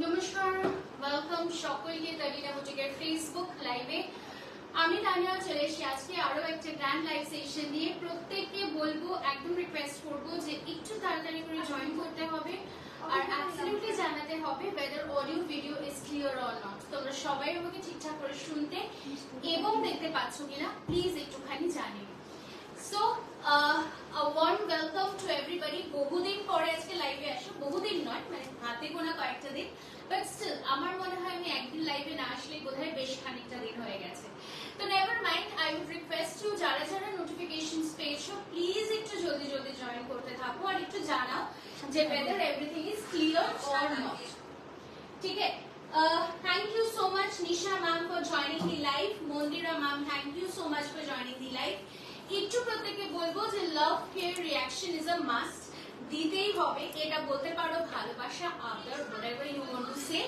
নমস্কার, ওয়েলকাম সকলকে তানিয়া বুটিকের ফেসবুক লাইভে। আমি তানিয়া চলে এসেছি আজকে আরো একটা গ্র্যান্ড লাইভ সেশন দিয়ে। প্রত্যেককে বলবো, একদম রিকোয়েস্ট করবো যে একটু তাড়াতাড়ি করে জয়েন করতে হবে আর অ্যাবসলিউটলি জানাতে হবে whether audio video is clear or not. তোমরা সবাই আমাকে ঠিকঠাক করে শুনতে এবং দেখতে পাচ্ছ কিনা প্লিজ একটুখানি জানিও। So a warm welcome to everybody. বহুদিন পরে আজকে লাইভে আসো, বহুদিন নয় মানে হাতে গোনা কয়েকটা দিন, বাট স্টিল আমার মনে হয় আমি একদিন লাইভে না আসলে বোধহয় বেশ খানিকটা দিন হয়ে গেছে। তো never mind, I would request you যারা যারা নোটিফিকেশনস পেয়েছো প্লিজ একটু জলদি জলদি জয়েন করতে থাকো আর একটু জানাও যে whether everything is clear or not. ঠিক আছে? Thank you so much Nisha ma'am for joining the live. Mondira ma'am, thank you so much for joining the live. একটু প্রত্যেককে বলবো যে লাভ care reaction is a must, দিতেই হবে। এটা বলতে পারো ভালোবাসা, আদর, whatever you want to say,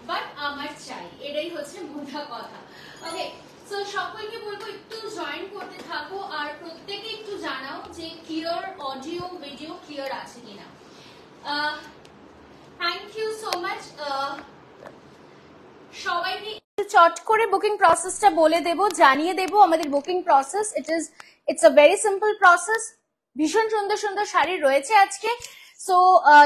but আমার চাই, এটাই হচ্ছে মোটা কথা। ওকে, সো সকলকে বলবো একটু জয়েন করতে থাকো আর প্রত্যেকে একটু জানাও যে ক্লিয়ার অডিও ভিডিও ক্লিয়ার আছে কিনা। Thank you so much. সবাইকে চট করে বুকিং প্রসেসটা বলে দেব, জানিয়ে দেব আমাদের booking process. It's a very simple process. ভীষণ সুন্দর সুন্দর শাড়ি রয়েছে আজকে। So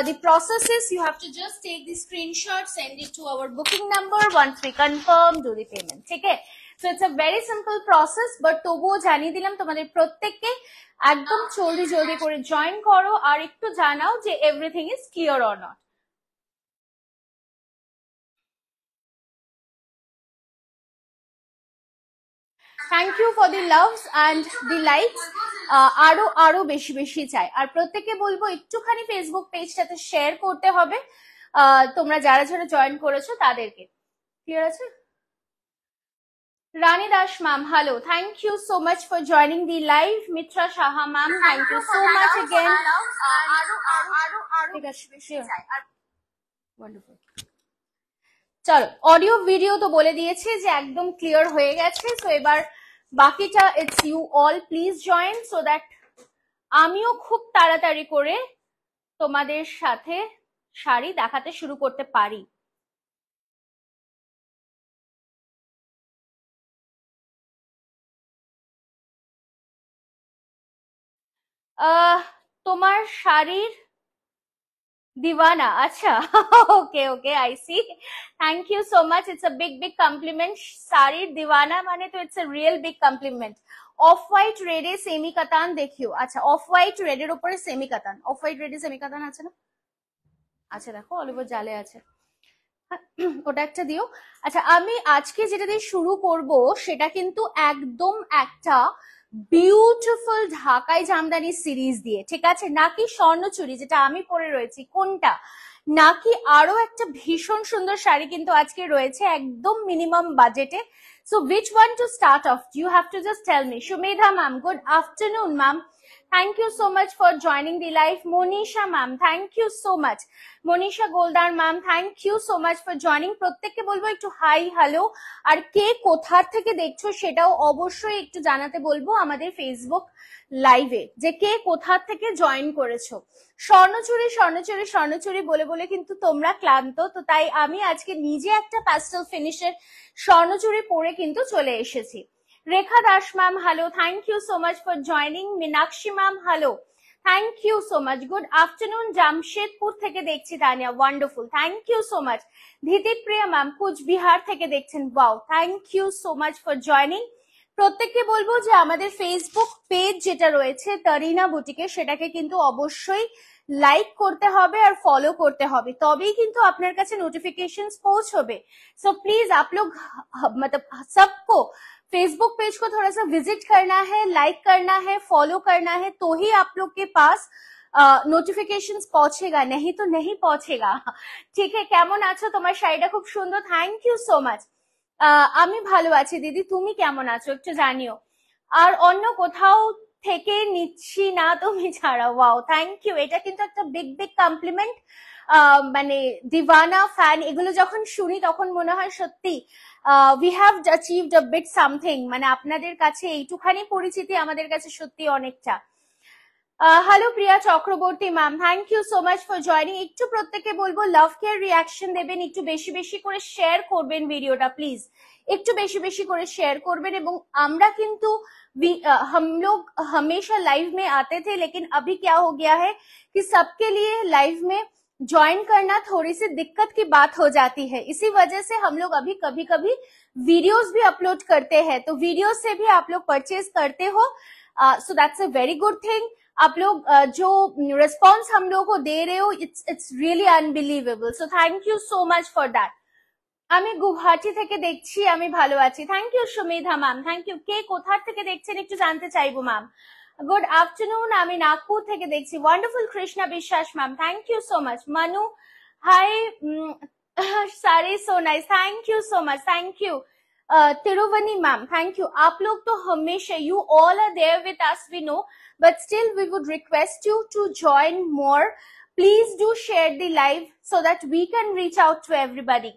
the process is you have to just take the screenshot, send it to our booking number. Once we confirm, do the payment. ঠিক আছে? So it's a very simple process, but তবুও জানিয়ে দিলাম তোমাদের প্রত্যেককে একদম জলদি জলদি করে জয়েন করো আর একটু জানাও যে everything is clear or not. Thank you for the loves and the likes. আরো বেশি বেশি চাই আর প্রত্যেককে বলবো একটুখানি ফেসবুক পেজটাতে শেয়ার করতে হবে তোমরা যারা যারা জয়েন করেছো তাদেরকে। ক্লিয়ার আছে? Rani Das ma'am, hello, thank you so much for joining the live. Mitra Saha ma'am, thank you so much again. ঠিক আছে, ওয়ান্ডারফুল। চলো, অডিও ভিডিও তো বলে দিয়েছি যে একদম ক্লিয়ার হয়ে গেছে। সো এবার বাকিটা it's you all, please join so that আমিও খুব তাড়াতাড়ি করে তোমাদের সাথে শাড়ি দেখাতে শুরু করতে পারি। তোমার শাড়ির দিওয়ানা, আচ্ছা, okay okay, I see, thank you so much. It's a big big compliment. শাড়ির দিওয়ানা মানে তো it's a real big compliment. Off white রেডে সেমি কাতান দেখিও। আচ্ছা, অফ হোয়াইট রেডের উপরে সেমি কাতান, অফ হোয়াইট রেডে সেমি কাতান আছে না? আচ্ছা, দেখো অলিভ জালে আছে, ওটা একটা দিও। আচ্ছা, আমি আজকে যেটা দিয়ে শুরু করব সেটা কিন্তু একদম একটা বিউটিফুল ঢাকাই জামদানি সিরিজ দিয়ে, ঠিক আছে? নাকি স্বর্ণচুরি যেটা আমি পরে রয়েছি কোনটা, নাকি আরো একটা ভীষণ সুন্দর শাড়ি কিন্তু আজকে রয়েছে একদম মিনিমাম বাজেটে। So which one to start off? You have to just tell me. Shumedha ma'am, good afternoon ma'am. Thank you so much for joining the live. Monisha ma'am, thank you so much. Monisha Goldar ma'am, thank you so much for joining. প্রত্যেককে বলবো একটু hi hello, আর কে কোথা থেকে দেখছো সেটাও অবশ্যই একটু জানাতে বলবো আমাদের ফেসবুক লাইভে, যে কে কোথা থেকে জয়েন করেছো। স্বর্ণচুরি স্বর্ণচুরি স্বর্ণচুরি বলে বলে কিন্তু তোমরা ক্লান্ত, তো তাই আমি আজকে নিজে একটা প্যাস্টেল ফিনিশের স্বর্ণচুরি পরে কিন্তু চলে এসেছি। Rekha Das ma'am, hello, thank you so much for joining. Meenakshi ma'am, hello, thank you so much. Good afternoon, Jamshedpur থেকে দেখছি Tania, wonderful, thank you so much. Dhitipriya ma'am, Coochbehar থেকে দেখছেন, wow, thank you so much for joining. প্রত্যেককে বলবো যে আমাদের ফেসবুক পেজ যেটা রয়েছে তারিনা বুটিকে, সেটাকে কিন্তু অবশ্যই লাইক করতে হবে আর ফলো করতে হবে, তবেই কিন্তু আপনার কাছে নোটিফিকেশনস पहुंचবে। सो प्लीज आप लोग मतलब सबको फेसबुक पेज को थोड़ा सा विजिट करना है, लाइक करना है, फॉलो करना है, तो ही आप लोग के पास নোটিফিকেশনস পৌঁছেগা, नहीं तो नहीं পৌঁছেগা। ঠিক আছে? কেমন আছো? তোমার শাড়িটা খুব সুন্দর, থ্যাংক ইউ সো মাচ। আমি ভালো আছি দিদি, তুমি কেমন আছো একটু জানিও। আর অন্য কোথাও থেকে নিচ্ছি না তুমি ছাড়া, ওয়াও, থ্যাংক ইউ। এটা কিন্তু একটা বিগ বিগ কমপ্লিমেন্ট। মানে দিওয়ানা ফ্যান এগুলো যখন শুনি তখন মনে হয় সত্যি we have achieved a bit something. মানে আপনাদের কাছে এইটুখানি পরিচিতি আমাদের কাছে সত্যি অনেকটা। Hello Priya Chakraborty ma'am, thank you so much for joining. একটু প্রত্যেকে বলবো লাভ কেয়ার রিয়াকশন দেবেন, একটু বেশি বেশি করে শেয়ার করবেন ভিডিওটা প্লিজ, একটু বেশি বেশি করে শেয়ার করবেন। এবং আমরা কিন্তু हम लोग हमेशा लाइव में आते थे, लेकिन अभी क्या हो गया है कि सबके लिए लाइव में ज्वाइन करना थोड़ी सी दिक्कत की बात हो जाती है। इसी वजह से हम लोग अभी कभी कभी वीडियोस भी अपलोड करते हैं, तो वीडियो से भी आप लोग परचेज करते हो, so that's a very good thing. आप लोग जो रिस्पॉन्स हम लोग को दे रहे हो, it's really unbelievable, so thank you so much for that. আমি গুয়াহাটি থেকে দেখছি, আমি ভালো আছি, thank you Sumedha ma'am, thank you. কে কোথা থেকে দেখছেন একটু জানতে চাইবো ম্যাম। গুড আফটারনুন, আমি নাগপুর থেকে দেখছি, wonderful. Krishna Biswas ma'am, thank you so much. Manu hi, सारे so nice, thank you so much, thank you. Tiruvani ma'am, thank you. आप लोग तो हमेशा, you all are there with us, we know, but still we would request you to join more. Please do share the live so that we can reach out to everybody.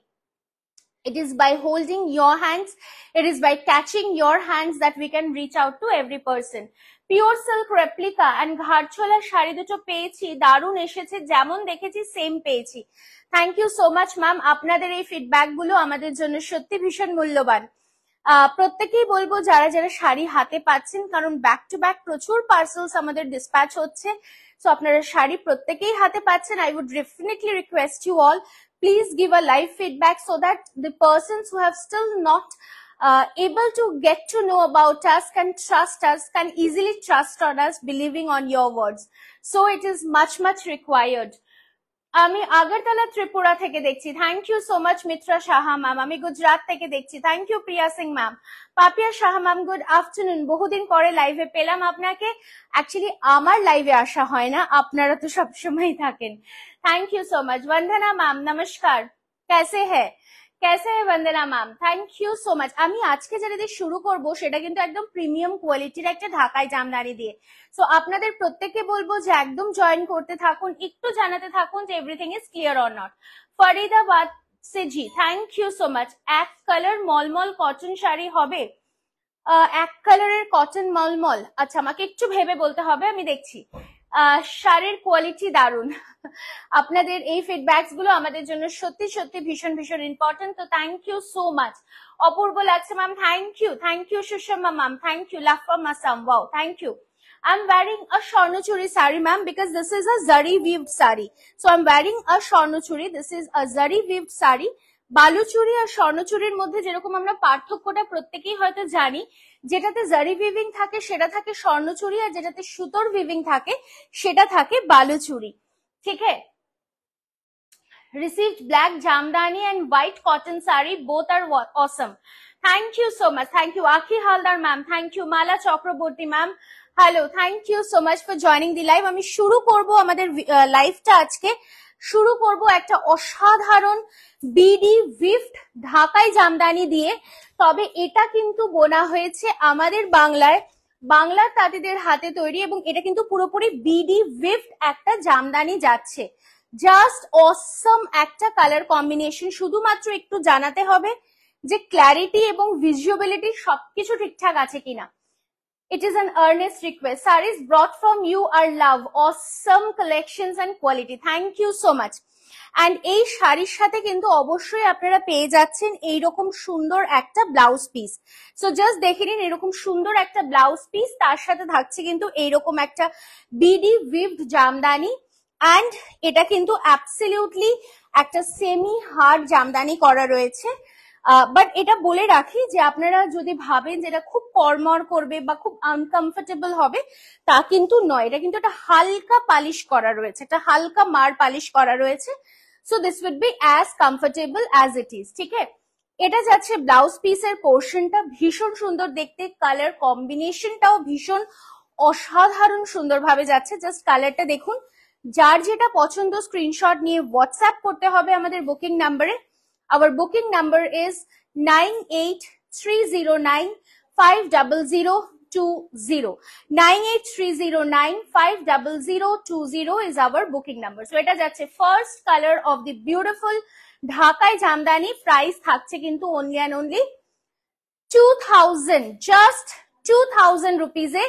It is by holding your hands, it is by catching your hands that we can reach out to every person. Pure silk replica and ঘাটছোলা শাড়ি দুটো পেয়েছি, দারুণ এসেছে, যেমন দেখেছি same পেয়েছি। Thank you so much ma'am, আপনাদের এই ফিডব্যাক গুলো আমাদের জন্য সত্যি ভীষণ মূল্যবান। প্রত্যেকেই বলবো যারা যারা শাড়ি হাতে পাচ্ছেন, কারণ ব্যাক টু ব্যাক প্রচুর পার্সেলস আমাদের ডিসপ্যাচ হচ্ছে, সো আপনারা শাড়ি প্রত্যেকেই হাতে পাচ্ছেন। I would definitely request you all, please give a live feedback so that the persons who have still not able to get to know about us can trust us, can easily trust on us, believing on your words. So it is much required. আমি আগরতলা ত্রিপুরা থেকে দেখছি, thank you so much Mitra Saha ma'am. আমি গুজরাট থেকে দেখছি, thank you Priya Singh ma'am. Papiya Saha ma'am, good afternoon, বহুদিন পরে লাইভে পেলাম আপনাকে। অ্যাকচুয়ালি আমার লাইভে আসা হয় না, আপনারা তো সবসময় থাকেন। Thank you so much. Vandana ma'am नमस्कार, कैसे है Vandana ma'am, thank you so much. আমি আজকে যেটা দিয়ে শুরু করব সেটা কিন্তু একদম প্রিমিয়াম কোয়ালিটির একটা ঢাকাই জামদানি দিয়ে, সো আপনাদের প্রত্যেককে বলবো যে একদম জয়েন করতে থাকুন, একটু জানাতে থাকুন যে everything is clear or not. Faridabad সে জি, থ্যাংক ইউ সো মাচ। এক কালার মলমল কটন শাড়ি হবে, এক কালারের কটন মলমল, আচ্ছা আমাকে একটু ভেবে বলতে হবে, আমি দেখছি। শাড়ির কোয়ালিটি দারুন, আপনাদের এই ফিডব্যাকস গুলো আমাদের জন্য সত্যি সত্যি ভীষণ ইম্পর্টেন্ট, তো থ্যাংক ইউ সো মাচ। অপূর্ব লাগছে ma'am, thank you Sushma ma'am, thank you. লাফা মাসাম, wow, thank you. I'm wearing a Swarnachuri sari ma'am because this is a zari weaved sari, so I'm wearing a Swarnachuri, this is a zari weaved sari। Baluchari আর স্বর্ণচুরির মধ্যে যেরকম আমরা পার্থক্যটা প্রত্যেকেই হয়তো জানি, যেটাতে জারি উইভিং থাকে সেটা থাকে স্বর্ণচুরি, আর যেটাতে সুতোর উইভিং থাকে সেটা থাকে বালুচুরি, ঠিক है। Received black jamdani and white cotton sari, both are awesome. Thank you so much, thank you। Akhi Haldar ma'am, thank you। Mala Chakraborty ma'am, hello, thank you so much for joining the live। আমি শুরু করব আমাদের লাইভটা, আজকে শুরু করব একটা অসাধারণ বিডি উইভড ঢাকাই জামদানি দিয়ে, তবে এটা কিন্তু বোনা হয়েছে আমাদের বাংলার তাঁতিদের হাতে তৈরি, এবং এটা কিন্তু পুরোপুরি বিডি উইভড একটা জামদানি যাচ্ছে। জাস্ট অসম একটা কালার কম্বিনেশন, শুধুমাত্র একটু জানাতে হবে যে ক্ল্যারিটি এবং ভিজুয়াবিলিটি সবকিছু ঠিকঠাক আছে কিনা। It is an earnest request. Sarees brought from you are love, awesome collections and quality. Thank you so much. And এই শাড়ির সাথে কিন্তু অবশ্যই আপনারা পেয়ে যাচ্ছেন এইরকম সুন্দর একটা ব্লাউজ পিস। সো জাস্ট দেখে নিন, এরকম সুন্দর একটা ব্লাউজ পিস, তার সাথে থাকছে কিন্তু এইরকম একটা বিডি উইভড জামদানি, অ্যান্ড এটা কিন্তু অ্যাবসলিউটলি একটা সেমি হার্ড জামদানি করা রয়েছে। বাট এটা বলে রাখি যে আপনারা যদি ভাবেন যে এটা খুব কর্মর করবে বা খুব আনকমফোর্টেবল হবে, তা কিন্তু নয়, এটা কিন্তু একটা হালকা পালিশ করা রয়েছে, একটা হালকা মার পালিশ করা রয়েছে, so this weed B as comfortable as it is, ঠিক আছে। এটা যাচ্ছে ব্লাউজ পিসের পোর্শনটা, ভীষণ সুন্দর দেখতে, কালার কম্বিনেশনটাও ভীষণ অসাধারণ সুন্দরভাবে যাচ্ছে। জাস্ট কালারটা দেখুন, যার যেটা পছন্দ স্ক্রিনশট নিয়ে হোয়াটসঅ্যাপ করতে হবে আমাদের বুকিং নাম্বারে। Our booking number is 9830950020. 9830950020 is our booking number. So এটা যাচ্ছে first color of the beautiful ঢাকাই জামদানি। প্রাইস থাকছে কিন্তু only and only 2000, just 2000 rupees এ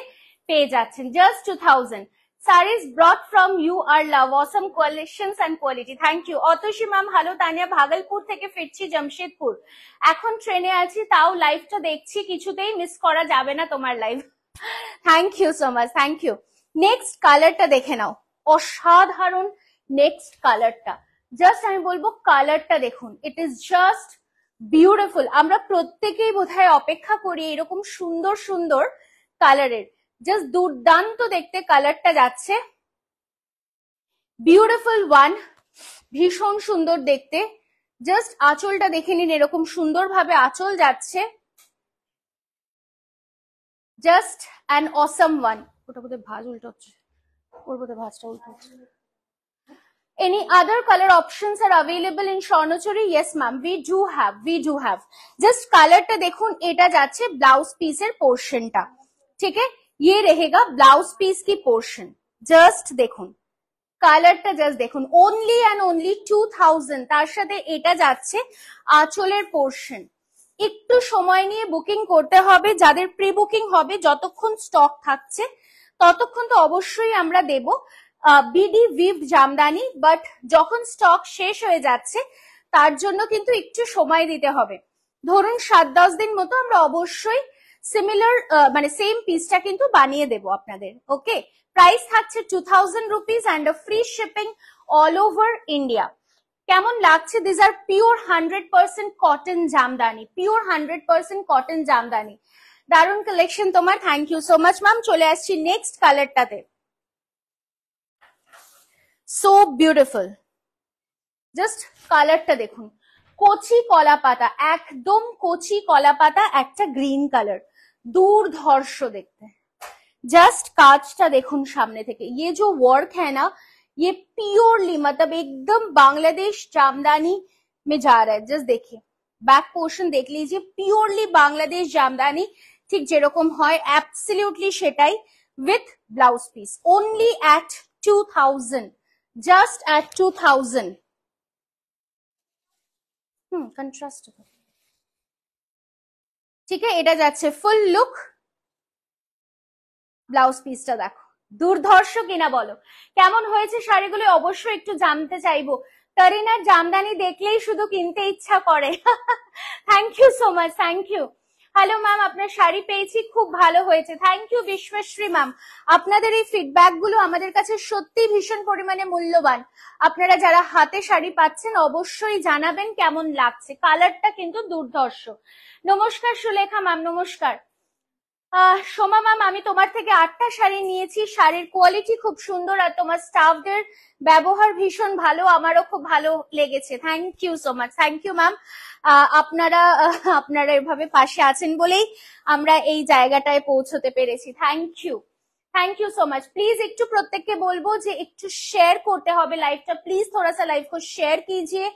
পেয়ে যাচ্ছেন, just 2000। sarees brought from you are love, awesome collections and quality. Thank you. Atasi ma'am hello, Tania Bhagalpur থেকে ফিরছি জামশেদপুর, এখন ট্রেনে আছি, তাও লাইভটা দেখছি, কিছুতেই মিস করা যাবে না তোমার live. Thank you so much, thank you. Next কালারটা দেখে নাও, অসাধারণ নেক্সট কালারটা। জাস্ট আমি বলবো কালারটা দেখুন, ইট ইজ জাস্ট বিউটিফুল। আমরা প্রত্যেকেই বোধহয় অপেক্ষা করি এরকম সুন্দর সুন্দর কালারের। জাস্ট দুর্দান্ত দেখতে কালারটা যাচ্ছে, বিউটিফুল ওয়ান, ভীষণ সুন্দর দেখতে। জাস্ট আঁচলটা দেখে নিন, এরকম সুন্দর ভাবে আঁচল যাচ্ছে, জাস্ট অ্যান অসম ওয়ান। ওটা বোধহয় ভাঁজ উল্টো হচ্ছে, ওর বোধহয় ভাঁজটা উল্টো হচ্ছে। Any other color options are available in Swarnachari? Yes ma'am, we do have. Just color টা দেখুন, এটা যাচ্ছে ব্লাউজ পিসের পোর্শনটা, ঠিক আছে? ये रहेगा ব্লাউজ পিস কি পোর্শন। জাস্ট দেখুন কালারটা, জাস্ট দেখুন, only and only 2000, তার সাথে এটা যাচ্ছে আঁচলের পোর্শন। একটু সময় নিয়ে বুকিং করতে হবে, যাদের প্রি বুকিং হবে, যতক্ষণ স্টক থাকছে ততক্ষণ তো অবশ্যই আমরা দেব বিডি উইভড জামদানি, বাট যখন স্টক শেষ হয়ে যাচ্ছে তার জন্য কিন্তু একটু সময় দিতে হবে। ধরুন 7-10 দিন মতো আমরা অবশ্যই সিমিলার মানে সেম পিসটা কিন্তু বানিয়ে দেব আপনাদের। ওকে, প্রাইস থাকছে 2000 rupees and free shipping all over India. কেমন লাগছে? This are pure 100% cotton jamdani, pure 100% cotton jamdani. দারুণ কালেকশন তোমার, thank you so much ma'am. চলে আসছি নেক্সট কালারটাতে, সো বিউটিফুল। জাস্ট কালারটা দেখুন, কচি কলা পাতা, একদম কচি কলা পাতা, একটা গ্রিন কালার, দুর্ধর্ষ দেখতে। जस्ट कांचটা দেখুন সামনে থেকে, ये जो वर्क है ना, ये प्योरली मतलब एकदम बांग्लादेश जामदानी में जा रहा है। जस्ट देखिए बैक पोर्शन देख लीजिए, प्योरली बांग्लादेश जामदानी, ঠিক যেরকম হয় অ্যাবসলিউটলি সেটাই, with blouse piece, only at 2000, just at 2000। Contrast, ঠিক আছে? এটা যাচ্ছে ফুল লুক, ব্লাউজ পিসটা দেখো, দুর্ধর্ষ কিনা বলো? কেমন হয়েছে শাড়িগুলো অবশ্যই একটু জানতে চাইবো। কারিনার জামদানি দেখলেই শুধু কিনতে ইচ্ছা করে। Thank you so much, thank you. Hello ma'am, আপনার শাড়ি পেয়েছি, খুব ভালো হয়েছে। থ্যাংক ইউ বিশ্বশ্রী ম্যাম, আপনাদের এই ফিডব্যাক গুলো আমাদের কাছে সত্যি ভীষণ পরিমাণে মূল্যবান। আপনারা যারা হাতে শাড়ি পাচ্ছেন অবশ্যই জানাবেন কেমন লাগছে, কালারটা কিন্তু দুর্ধর্ষ। নমস্কার সুলেখা ম্যাম, নমস্কার। সোমা ম্যাম, আমি তোমার থেকে 8টা শাড়ি নিয়েছি, শাড়ির কোয়ালিটি খুব সুন্দর আর তোমার স্টাফদের ব্যবহার ভীষণ ভালো, আমারও খুব ভালো লেগেছে। Thank you so much, thank you ma'am. আপনারা এভাবে পাশে আছেন বলেই আমরা এই জায়গাটায় পৌঁছতে পেরেছি। Thank you so much. Please একটু প্রত্যেককে বলবো যে একটু শেয়ার করতে হবে লাইভটা, प्लीज थोड़ा सा लाइव को शेयर कीजिए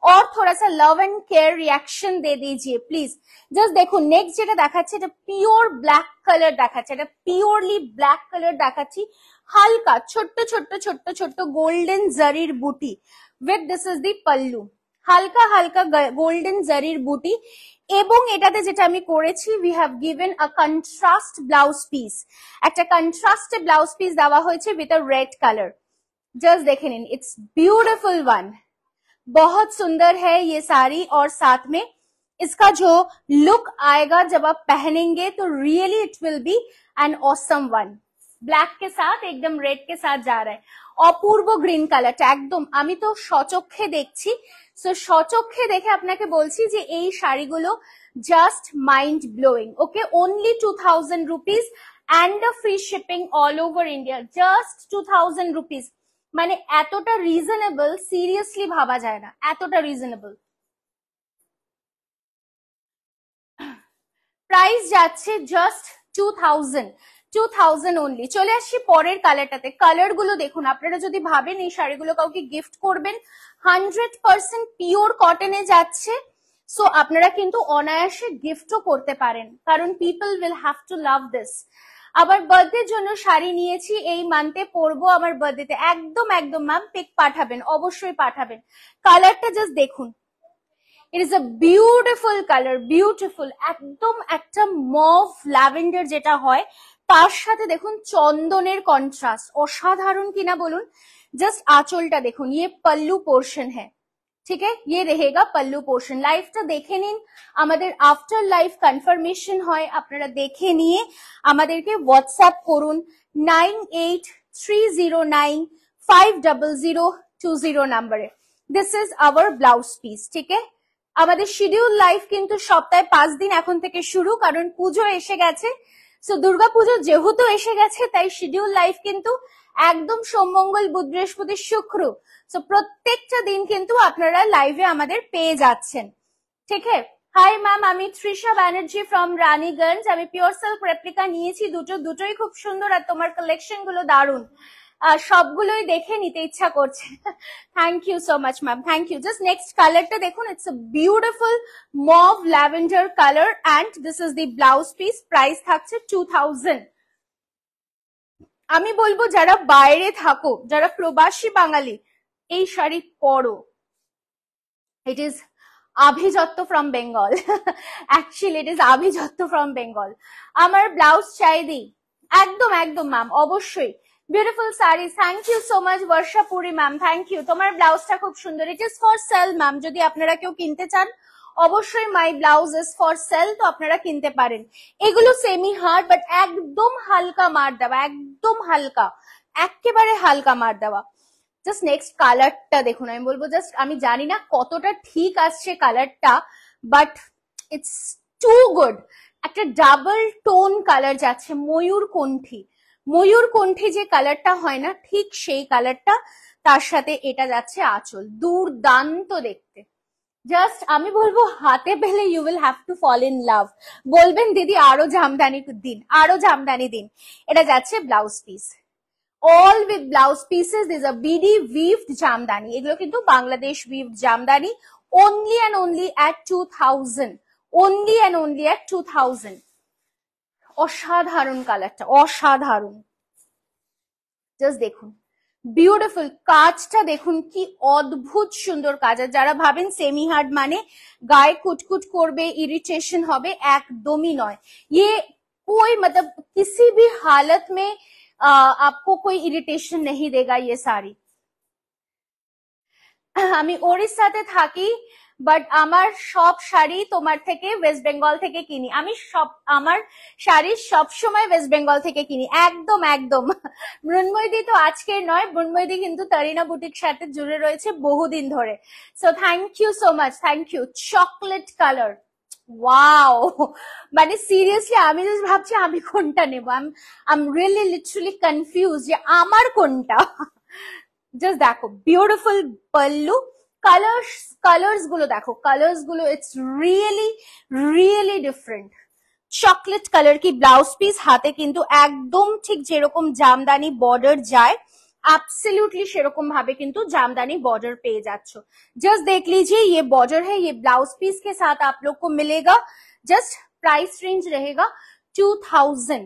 और थोड़ा सा लव एंड केयर रिएक्शन दे दीजिए प्लीज। জাস্ট দেখুন নেক্সট যেটা দেখাচ্ছে, এটা পিওর ব্ল্যাক কালার দেখাচ্ছে, এটা পিওরলি ব্ল্যাক কালার দেখাচ্ছি, হালকা ছোট্ট ছোট্ট ছোট্ট ছোট্ট গোল্ডেন জারির বুটি উইথ দিস ইজ দি পল্লু, হালকা হালকা গোল্ডেন জারির বুটি। এবং এটাতে যেটা আমি করেছি, we have given a contrast blouse piece, একটা কন্ট্রাস্টে ব্লাউজ পিস দেওয়া হয়েছে with a red colour. Just देखे निन, इट्स ब्यूटिफुल वन, बहुत सुंदर है ये साड़ी। और साथ में इसका जो लुक आएगा जब आप पहनेंगे तो really it will be an awesome one. Black के साथ एकदम रेड के साथ जा रहा है, অপূর্ব গ্রিন কালারটা একদম, আমি তো সচক্ষে দেখছি। সো সচক্ষে দেখে আপনাকে বলছি যে এই শাড়িগুলো just mind blowing. Okay, only 2000 rupees and free shipping all over India, just 2000 rupees. মানে এতটা রিজনেবল সিরিয়াসলি ভাবা যায় না, এতটা রিজনেবল। প্রাইস যাচ্ছে জাস্ট 2000 অনলি। চলে আসছি পরের কালারটাতে। কালার গুলো দেখুন, আপনারা যদি ভাবেন এই শাড়িগুলো কাউকে গিফট করবেন, 100% পিওর কটনে যাচ্ছে, সো আপনারা কিন্তু অনায়াসে গিফটও করতে পারেন, কারণ people will have two love this. আবার বার্থডের জন্য শাড়ি নিয়েছি, এই মান্থে পরবো আমার বার্থডেতে, একদম একদম ম্যাম পিক পাঠাবেন, অবশ্যই পাঠাবেন। কালারটা জাস্ট দেখুন, ইট is a beautiful colour, beautiful, একদম একটা মভ ল্যাভেন্ডার যেটা হয় তার সাথে দেখুন চন্দনের কন্ট্রাস্ট, অসাধারণ কিনা বলুন। জাস্ট আঁচলটা দেখুন, ইয়ে পল্লু পোর্শন হ্যাঁ, ঠিক है, ये रहेगा पल्लू पोर्शन। লাইফটা দেখে নিন, আমাদের আফটার লাইফ কনফার্মেশন হয়, আপনারা দেখে নিয়ে আমাদেরকে হোয়াটসঅ্যাপ করুন 9830950020 নাম্বারে। This is our blouse piece, ঠিক है। আমাদের শিডিউল লাইফ কিন্তু সপ্তাহে 5 দিন এখন থেকে শুরু, কারণ পুজো এসে গেছে। সো দুর্গা পুজো যেহেতু এসে গেছে তাই শিডিউল লাইফ কিন্তু একদম সোম মঙ্গল বুধ বৃহস্পতি শুক্র, সো প্রত্যেকটা দিন কিন্তু আপনারা লাইভে আমাদের পেয়ে যাচ্ছেন, ঠিক আছে। হাই ম্যাম, আমি তৃষা ব্যানার্জি ফ্রম রানীগঞ্জ। আমি পিওর সিল্ক রেপ্লিকা নিয়েছি দুটোই খুব সুন্দর, আর তোমার কালেকশন গুলো দারুন, সবগুলোই দেখে নিতে ইচ্ছা করছে। Thank you so much ma'am, thank you. Just next কালারটা দেখুন, it's a beautiful mauve lavender colour and this is the blouse piece. Price থাকছে 2000। আমি বলবো যারা বাইরে থাকো, যারা প্রবাসী বাঙালি, এই শাড়ি পরো। ইট ইজ আভিজাত্য from Bengal. Actually it is আভিজাত্য ফ্রম বেঙ্গল। আমার ব্লাউজ চাই দিই, একদম একদম ম্যাম, অবশ্যই। Beautiful sari, thank you so much Barsha Puri ma'am, thank you. তোমার ব্লাউজটা খুব সুন্দর। It is for sale ma'am, যদি আপনারা কেউ কিনতে চান অবশ্যই my blouse is for sale, তো আপনারা কিনতে পারেন। এগুলো সেমি হার্ড বাট একদম হালকা মার দেওয়া, একদম হালকা, একেবারে হালকা মার দেওয়া। জাস্ট নেক্সট কালারটা দেখুন, আমি বলবো জাস্ট, আমি জানি না কতটা ঠিক আসছে কালারটা, বাট ইটস টু গুড। একটা ডাবল টোন কালার যাচ্ছে, ময়ূরকণ্ঠী যে কালারটা হয় না, ঠিক সেই কালারটা, তার সাথে এটা যাচ্ছে আঁচল, দুর্দান্ত দেখতে। জাস্ট আমি বলবো হাতে পেলে you will have to fall in love, বলবেন দিদি আরো জামদানি দিন, আরো জামদানি দিন। এটা যাচ্ছে blouse piece, all with blouse pieces. These are BD weaved jamdani. এগুলো কিন্তু Bangladesh weaved jamdani, only and only at 2000, only and only at 2000। অসাধারণ কালারটা, অসাধারণ। জাস্ট দেখুন, বিউটিফুল, কাজটা দেখুন কি অদ্ভুত সুন্দর কাজ। আর যারা ভাবেন সেমি হার্ড মানে গায়ে কুটকুট করবে, ইরিটেশন হবে, একদমই নয়। ये कोई मतलब किसी भी हालत में आपको कोई इरिटेशन नहीं देगा ये साड़ी। আমি ওড়িশাতে থাকি, বাট আমার সব শাড়ি তোমার থেকে ওয়েস্ট বেঙ্গল থেকে কিনি। আমি আমার শাড়ি সবসময় ওয়েস্ট বেঙ্গল থেকে কিনি, একদম একদম। মৃন্ময়দি তো আজকের নয়, মৃন্ময়দি কিন্তু তারিনা বুটিক সাথে জুড়ে রয়েছে বহুদিন ধরে। So thank you so much, thank you. Chocolate colour, wow, মানে সিরিয়াসলি আমি জাস্ট ভাবছি আমি কোনটা নেবো। I am really literally confuse যে আমার কোনটা। জাস্ট দেখো, বিউটিফুল পাল্লু, কালার্স গুলো দেখো, কালার্স গুলো it's really really different. Chocolate colour কি ব্লাউজ পিস, হাতে কিন্তু একদম ঠিক যেরকম জামদানি বর্ডার যায়, एब्सोल्युटली সেরকম ভাবে কিন্তু জামদানি बॉर्डर পেয়ে যাচ্ছ। जस्ट देख लीजिए ये बॉर्डर है, ये ब्लाउज पीस के साथ आप लोग को मिलेगा। जस्ट प्राइस रेंज रहेगा 2000,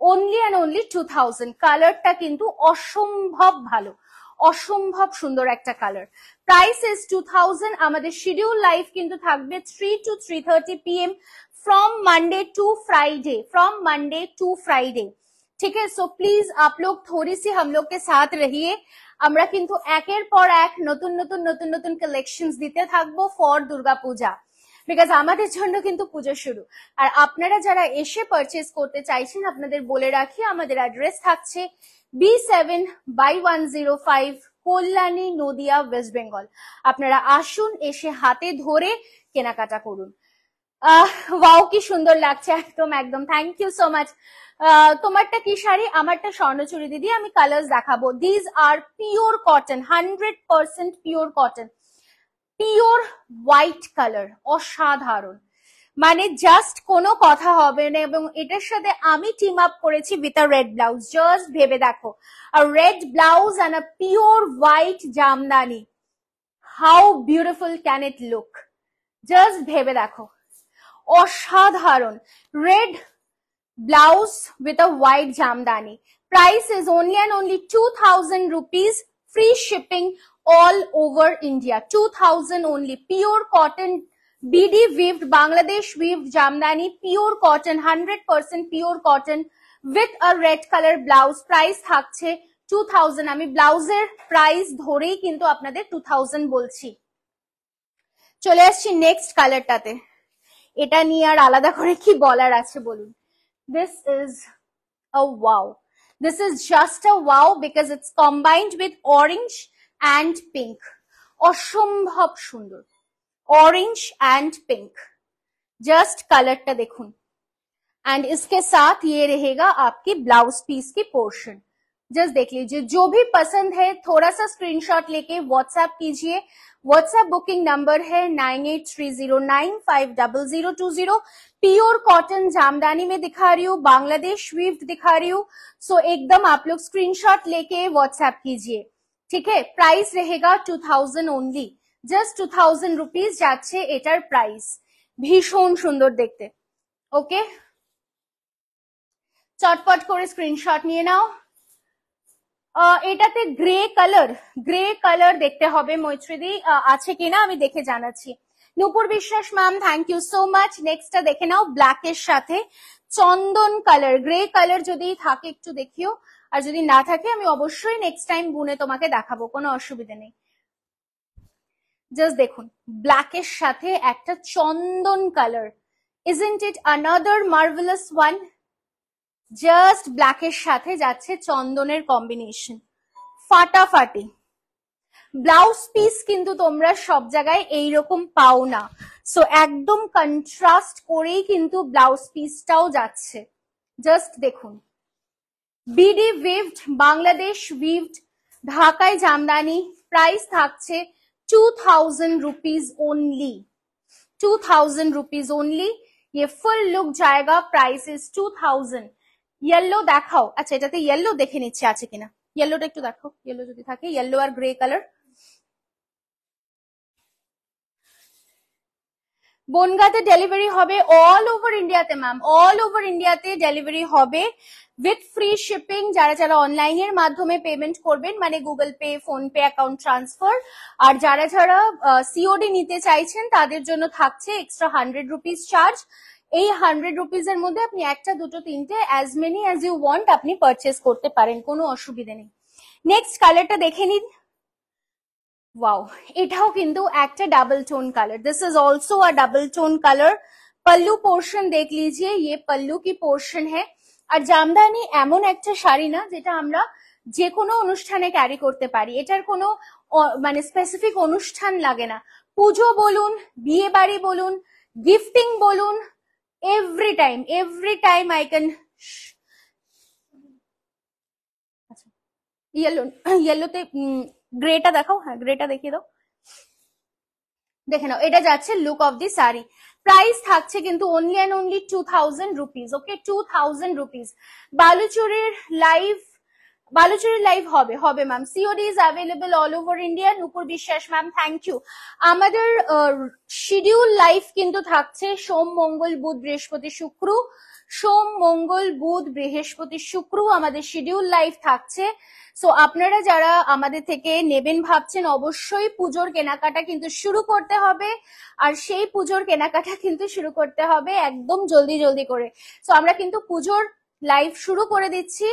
ओनली एंड ओनली 2000। কালারটা কিন্তু অসম্ভব ভালো, অসম্ভব সুন্দর একটা কালার। Price is 2000। আমাদের শিডিউল লাইভ কিন্তু থাকবে 3 to 3:30 PM from Monday to Friday, from Monday to Friday, ठीक है। सो प्लीज आप लोग थोड़ी सी हम लोग के साथ रहिए। আমরা কিন্তু একের পর এক নতুন নতুন নতুন নতুন কালেকশনস দিতে থাকবো ফর দুর্গা পূজা, বিকজ আমাদের জন্য কিন্তু পুজো শুরু। আর আপনারা যারা এসে পারচেজ করতে চাইছেন, আপনাদের বলে রাখি আমাদের অ্যাড্রেস থাকছে B7/105 কল্যাণী, নদিয়া, ওয়েস্ট বেঙ্গল। আপনারা আসুন, এসে হাতে ধরে কেনাকাটা করুন। ওয়াও কি সুন্দর লাগছে, একদম একদম, থ্যাংক ইউ সো মাচ। তোমারটা কি শাড়ি? আমারটা স্বর্ণচুরি দিদি। আমি কালার্স দেখাবো। These are pure cotton, 100% pure cotton, pure white colour, অসাধারণ, মানে জাস্ট কোনো কথা হবে না। এবং এটার সাথে আমি টিম আপ করেছি with a red blouse. Just ভেবে দেখো, a red blouse and a pure white jamdani, how beautiful can it look? Just ভেবে দেখো, অসাধারণ। Red blouse with a white jamdani. Price is only and only 2000 rupees, free shipping, all over India. 2000 only. Pure cotton, BD weaved, Bangladesh weaved Jamdani, pure cotton, 100% pure cotton with a red color blouse. Price থাকছে 2000. আমি ব্লাউজের price ধরেই কিন্তু আপনাদের 2000 বলছি। চলে আসছি next কালারটাতে। এটা নিয়ে আর আলাদা করে কি বলার আছে বলুন। This is a wow. This is just a wow because it's combined with orange and pink. অসম্ভব সুন্দর। ऑरेंज एंड पिंक, जस्ट कलरটা দেখুন। एंड इसके साथ ये रहेगा आपकी ब्लाउज पीस की पोर्शन। जस्ट देख लीजिए, जो भी पसंद है थोड़ा सा स्क्रीनशॉट लेके व्हाट्सएप कीजिए। व्हाट्सएप बुकिंग नंबर है 9830950020। प्योर कॉटन जामदानी में दिखा रही हूँ, बांग्लादेश वीव्ड दिखा रही हूँ। सो एकदम आप लोग स्क्रीनशॉट लेके व्हाट्सएप कीजिए, ठीक है। प्राइस रहेगा 2000 ओनली, জাস্ট 2000 রুপিস যাচ্ছে এটার প্রাইস। ভীষণ সুন্দর দেখতে। ওকে, চটপট করে স্ক্রিনশট নিয়ে নাও। এটাতে গ্রে কালার দেখতে হবে মৈত্রীদি, আছে কিনা আমি দেখে জানাচ্ছি। Nupur Biswas ma'am, thank you so much. নেক্সটটা দেখে নাও, ব্ল্যাকের সাথে চন্দন কালার, গ্রে কালার যদি থাকে একটু দেখিও, আর যদি না থাকে আমি অবশ্যই নেক্সট টাইম গুনে তোমাকে দেখাবো, কোনো অসুবিধা নেই। জাস্ট দেখুন, ব্ল্যাকের সাথে একটা চন্দন colour, isn't it another marvellous one? Just ব্ল্যাকের সাথে যাচ্ছে চন্দনের কম্বিনেশন, ফাটাফাটি। ব্লাউজ পিস কিন্তু তোমরা সব জায়গায় এইরকম পাও না, সো একদম কন্ট্রাস্ট করেই কিন্তু ব্লাউজ পিসটাও যাচ্ছে। জাস্ট দেখুন, বিডি উইভড, বাংলাদেশ উইভড, ঢাকায় জামদানি। প্রাইস থাকছে 2000 रुपीज ओनली, 2000 रुपीज ओनली। ये फुल लुक जाएगा, प्राइस इज 2000। येलो দেখাও, আচ্ছা এটাতে येलो দেখে নিচ্ছে আছে কিনা, येलोটা একটু দেখো, येलो যদি থাকে, येलो আর গ্রে কালার। বনগাঁতে ডেলিভারি হবে অল ওভার ইন্ডিয়াতে ম্যাম, অল ওভার ইন্ডিয়াতে ডেলিভারি হবে উইথ ফ্রি শিপিং। যারা যারা অনলাইনের মাধ্যমে পেমেন্ট করবেন, মানে Google pay, PhonePe, account transfer, আর যারা যারা সিওডি নিতে চাইছেন তাদের জন্য থাকছে এক্সট্রা 100 রুপিস চার্জ। এই 100 রুপিস এর মধ্যে আপনি একটা, দুটো, তিনটে, as many as you want আপনি পারচেস করতে পারেন, কোনো অসুবিধা নেই। নেক্সট কালারটা দেখে নিন। वाओ, এটাও কিন্তু একটা double tone colour. This is also a double tone colour. Pallu portion देख लीजिए, ये पल्लू की पोर्शन है। আর জামদানি এমন একটা শাড়ি না যেটা আমরা যে কোনো অনুষ্ঠানে ক্যারি করতে পারি, এটার কোনো মানে স্পেসিফিক অনুষ্ঠান লাগে না। পুজো বলুন, বিয়ে বাড়ি বলুন, গিফটিং বলুন, এভরি টাইম আই ক্যান। येलोতে গ্রেটা দেখাও, হ্যাঁ গ্রেটা দেখিয়ে দাও, দেখে নাও। এটা যাচ্ছে look of the sari. Price থাকছে কিন্তু only and only 2000 rupees. Okay, 2000 rupees. বালুচুরির লাইভ হবে ma'am. COD is available all over India. Nupur Biswas ma'am, thank you. আমাদের শিডিউল লাইভ কিন্তু থাকছে সোম, মঙ্গল, বুধ, বৃহস্পতি, শুক্র। সোম, মঙ্গল, বুধ, বৃহস্পতি, শুক্র আমাদের শিডিউল লাইভ থাকছে। সো আপনারা যারা আমাদের থেকে নেবেন ভাবছেন, অবশ্যই পুজোর কেনাকাটা কিন্তু শুরু করতে হবে, আর সেই পুজোর কেনাকাটা কিন্তু শুরু করতে হবে একদম জলদি করে। সো আমরা কিন্তু পুজোর লাইভ শুরু করে দিচ্ছি,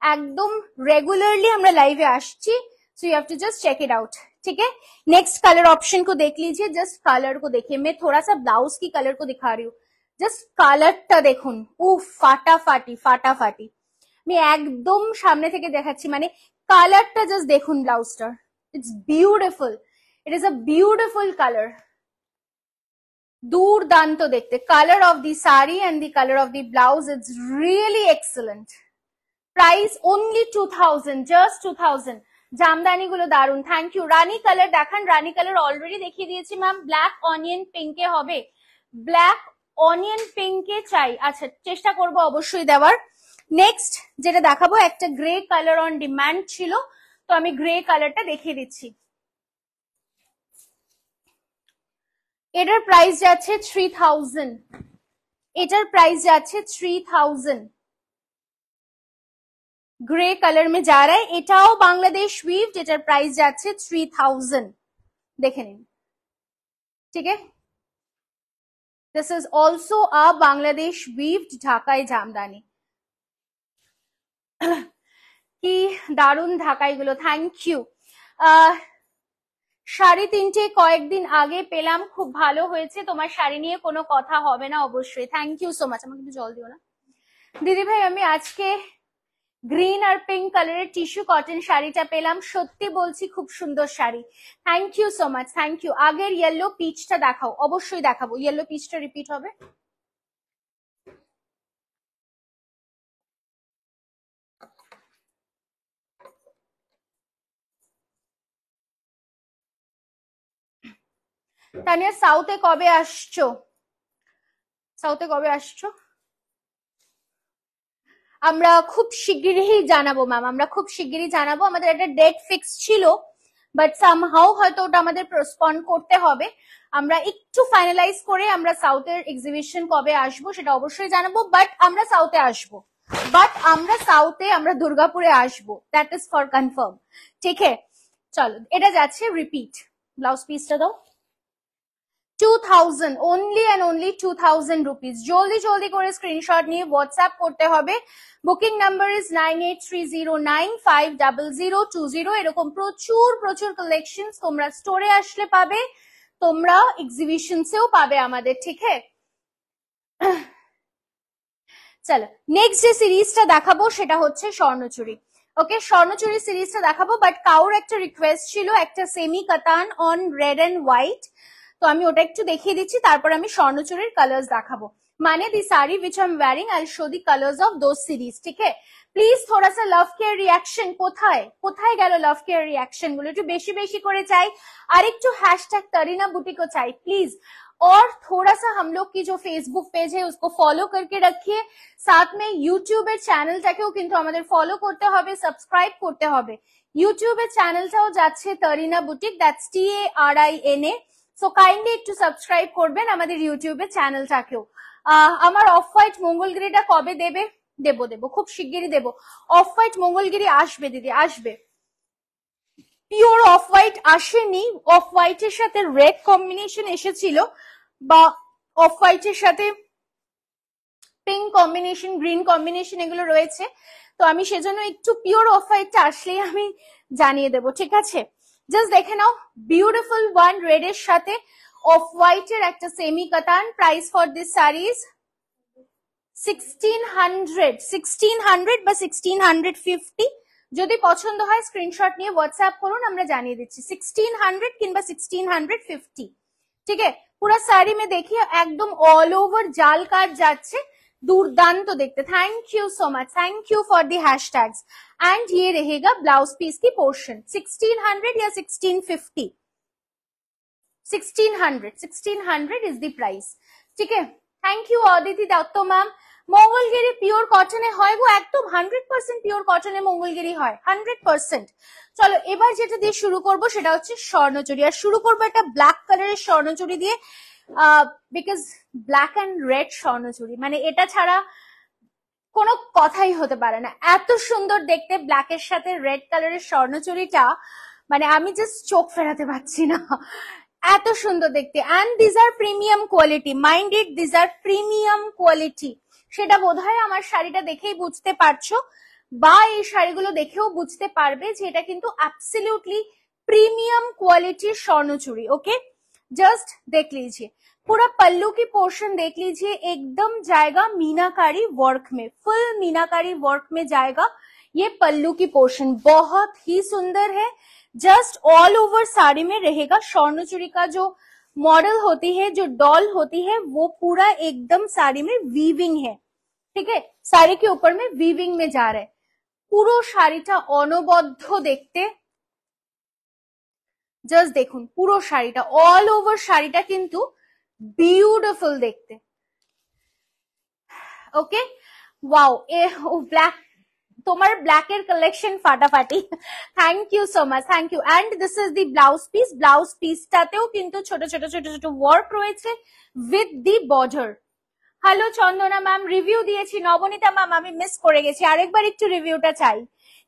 एकदम रेगुलरली আমরা লাইভে আসছি। So you have to just check it out, ठीक है। नेक्स्ट कलर ऑप्शन को देख लीजिए, जस्ट कलर को देखिए। मैं थोड़ा सा ब्लाउज की कलर को दिखा रही हूँ, जस्ट कलरটা দেখুন, উফ ফাটাফাটি। আমি একদম সামনে থেকে দেখাচ্ছি, মানে কালারটা জাস্ট দেখুন, ব্লাউজটা it's beautiful, it is a beautiful colour, দুর্দান্ত দেখতে। Colour of the sari and the colour of the blouse, it's really excellent. Price only 2000, just 2000। Jamdani গুলো দারুন, থ্যাংক ইউ। রানী কালার দেখান, রানী কালার অলরেডি দেখিয়ে দিয়েছি ম্যাম। ব্ল্যাক অনিয়ন পিঙ্কে হবে, black onion পিঙ্কে চাই, আচ্ছা চেষ্টা করবো অবশ্যই দেওয়ার। নেক্সট যেটা দেখাবো, একটা গ্রে কালার অন ডিমান্ড ছিল, তো আমি গ্রে কালারটা দেখিয়ে দিচ্ছি। এটার প্রাইস যাচ্ছে 3000, এটার প্রাইস যাচ্ছে 3000। ग्रे कलर में जा रहा है, এটাও বাংলাদেশ উইভ, যেটার প্রাইস যাচ্ছে 3000। দেখে নিন, ঠিক আছে। This is also a Bangladesh weaved ঢাকাই জামদানি। কি দারুন ঢাকাই গুলো, থ্যাংক ইউ। শাড়ি তিনটে কয়েকদিন আগে পেলাম, খুব ভালো হয়েছে, তোমার শাড়ি নিয়ে কোনো কথা হবে না অবশ্যই, থ্যাংক ইউ সো মাচ। আমাকে একটু জল দিও না দিদি ভাই। আমি আজকে গ্রিন আর পিঙ্ক কালারের টিস্যু কটন শাড়িটা পেলাম, সত্যি বলছি খুব সুন্দর শাড়ি, thank you so much, thank you. আগের ইয়েলো পিচটা দেখাও, অবশ্যই দেখাবো, ইয়েলো পিচটা রিপিট হবে। তানিয়া সাউথে কবে আসছো? সাউথে কবে আসছো? আমরা খুব শিগগিরই জানাবো ম্যাম, আমরা খুব শিগগিরই জানাবো। আমাদের একটা ডেট ফিক্স ছিল, বাট সামহাউ হয়তো ওটা আমাদের পোস্টপন করতে হবে। আমরা একটু ফাইনালাইজ করে আমরা সাউথের এক্সিবিশন কবে আসবো সেটা অবশ্যই জানাবো। বাট আমরা সাউথে আসবো, আমরা দুর্গাপুরে আসবো, দ্যাট ইজ ফর কনফার্ম, ঠিক আছে। চলো এটা যাচ্ছে রিপিট। ব্লাউজ পিসটা দাও। 2000 only and only 2000 rupees। জলদি জলদি করে স্ক্রিনশট নিয়ে হোয়াটসঅ্যাপ করতে হবে। Booking number is 9830950020। এরকম প্রচুর প্রচুর কালেকশন তোমরা স্টোরে আসলে পাবে, তোমরা এক্সিবিশনসেও পাবে আমাদের, ঠিক আছে। চলো নেক্সট যে সিরিজটা দেখাবো সেটা হচ্ছে স্বর্ণচুরি। ওকে, স্বর্ণচুরি সিরিজটা দেখাবো, বাট কাউর একটা রিকোয়েস্ট ছিল একটা সেমি কাতান অন রেড এন্ড হোয়াইট, তো আমি ওটা একটু দেখিয়ে দিচ্ছি, তারপর আমি স্বর্ণচুরির কালার্স দেখাবো। মানে দি sari which I'm wearing, I'll show the colors of those series, ঠিক আছে। প্লিজ থোড়া সা লাভ কেয়ার রিয়াকশন, কোথায় কোথায় গেল লাভ কেয়ার রিয়াকশন গুলো, একটু বেশি বেশি করে চাই। আর একটু हैशटैग तरीना बुटीक को चाই प्लीज। और थोड़ा सा हम लोग की जो फेसबुक पेज है उसको फॉलो करके रखिए, साथ में यूट्यूबर চ্যানেলটাকেও কিন্তু আমাদের ফলো করতে হবে, সাবস্ক্রাইব করতে হবে। ইউটিউবের চ্যানেলটাও যাচ্ছে Tarina boutique, that's TARINA। So kindly একটু সাবস্ক্রাইব করবেন আমাদের ইউটিউবের চ্যানেলটাকেও। আমার অফ হোয়াইট মঙ্গলগিরিটা কবে দেবে? দেবো দেবো, খুব শিগগিরই দেবো। অফ হোয়াইট মঙ্গলগিরি আসবে দিদি, আসবে। পিওর অফ হোয়াইট আসেনি, অফ হোয়াইটের সাথে রেড কম্বিনেশন এসেছিল, বা অফ হোয়াইটের সাথে পিঙ্ক কম্বিনেশন, গ্রিন কম্বিনেশন এগুলো রয়েছে, তো আমি সেজন্য একটু পিওর অফ হোয়াইটটা আসলেই আমি জানিয়ে দেবো, ঠিক আছে। জাস্ট দেখে নাও, বিউটিফুল ওয়ান রেড এর সাথে অফ হোয়াইট এর একটা সেমি কাতান। প্রাইস ফর দিস শাড়িজ 1600 বা 1650। যদি পছন্দ হয় স্ক্রিনশট নিয়ে হোয়াটসঅ্যাপ করুন, আমরা জানিয়ে দিচ্ছি 1600 কিংবা 1650, ঠিক আছে। পুরো শাড়ি में देखिए একদম অল ওভার জাল কাট যাচ্ছে, दुर्दांत देखते। Thank you so much, thank you for the hashtags. And ये रहेगा ब्लाउज पीस की पोर्शन 1600 या 1650, 1600 इज द प्राइस, ठीक है। Thank you Aditi Dutta ma'am. Mangalagiri pure কটনে হয় গো, একদম 100% পিওর কটনে মঙ্গলগিরি হয়, 100%। চলো এবার যেটা দিয়ে শুরু করব সেটা হচ্ছে স্বর্ণচুরি, আর শুরু করবো একটা ব্ল্যাক কালারের স্বর্ণচুরি দিয়ে, because black and red Swarnachari মানে এটা ছাড়া কোনো কথাই হতে পারে না। এত সুন্দর দেখতে ব্ল্যাকের সাথে রেড কালারের স্বর্ণচুরিটা, মানে আমি জাস্ট চোখ ফেরাতে পারছি না, এত সুন্দর দেখতে। And this are premium quality, mind it, this are premium quality. সেটা বোধহয় আমার শাড়িটা দেখেই বুঝতে পারছো, বা এই শাড়িগুলো দেখেও বুঝতে পারবে যে এটা কিন্তু absolutely premium quality Swarnachuri. Okay, just देख लीजिए, पूरा पल्लू की पोर्शन देख लीजिए, एकदम जाएगा मीनाकारी वर्क में, फुल मीनाकारी वर्क में जाएगा ये पल्लू की पोर्शन, बहुत ही सुंदर है। जस्ट ऑल ओवर साड़ी में रहेगा स्वर्णचूड़ी का जो मॉडल होती है, जो डॉल होती है, वो पूरा एकदम साड़ी में वीविंग है, ठीक है। साड़ी के ऊपर में वीविंग में जा रहा है, পুরো শাড়িটা অনবদ্য দেখতে। জাস্ট দেখুন পুরো শাড়িটা, অল ওভার শাড়িটা কিন্তু বিউটিফুল দেখতে। ওকে, ওয়াও, এ ব্ল্যাক, তোমার ব্ল্যাকের কালেকশন ফাটাফাটি, thank you so much, thank you. And this is the blouse piece, blouse পিসটাতেও কিন্তু ছোট ছোট ছোট ছোট ওয়ার্ক রয়েছে with the border, hello Chandana ma'am, review দিয়েছি। নবনীতা ম্যাম আমি মিস করে গেছি, আরেকবার একটু রিভিউটা চাই।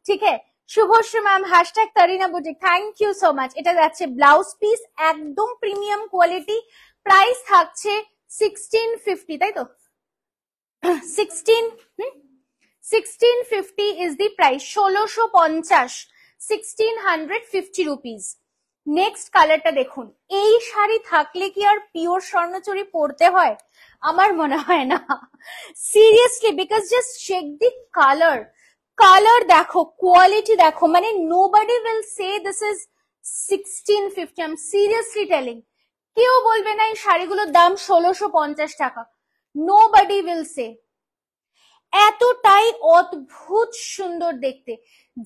ঠিক আছে, Shubhashree ma'am hashtag Tarina boutique, thank you so much. এটা যাচ্ছে ব্লাউজ পিস, একদম প্রিমিয়াম কোয়ালিটি, প্রাইস থাকছে 1650, তাই তো? 1650 is the price, 1650, 1650 rupees। Next কালারটা দেখুন, এই শাড়ি থাকলে কি আর পিওর স্বর্ণচুরি পরতে হয়? আমার মনে হয় না, seriously, because just check the colour, colour দেখো, কোয়ালিটি দেখো, মানে nobody will say this is 1650, I am seriously telling. কেউ বলবে না এই শাড়িগুলোর দাম 1650 টাকা, নোবডি উইল সে। এতটাই অদ্ভুত সুন্দর দেখতে,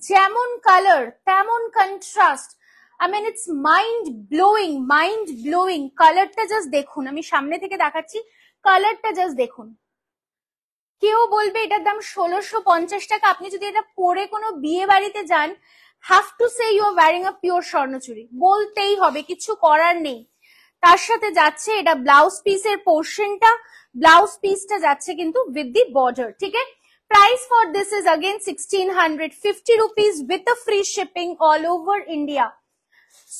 যেমন কালার তেমন contrast, I mean it's mind blowing, mind blowing. কালারটা জাস্ট দেখুন, আমি সামনে থেকে দেখাচ্ছি, কালারটা জাস্ট দেখুন। কেউ বলবে এটার দাম 1650 টাকা, আপনি যদি এটা পরে কোনো বিয়ে বাড়িতে যান, have to say you are wearing a pure Swarnachuri, বলতেই হবে, কিছু করার নেই। তার সাথে যাচ্ছে এটা ব্লাউজ পিসের পোর্শনটা, ব্লাউজ পিসটা যাচ্ছে কিন্তু উইথ দি বর্ডার। ঠিক আছে, price for this is again 1650 rupees with the free shipping all over India.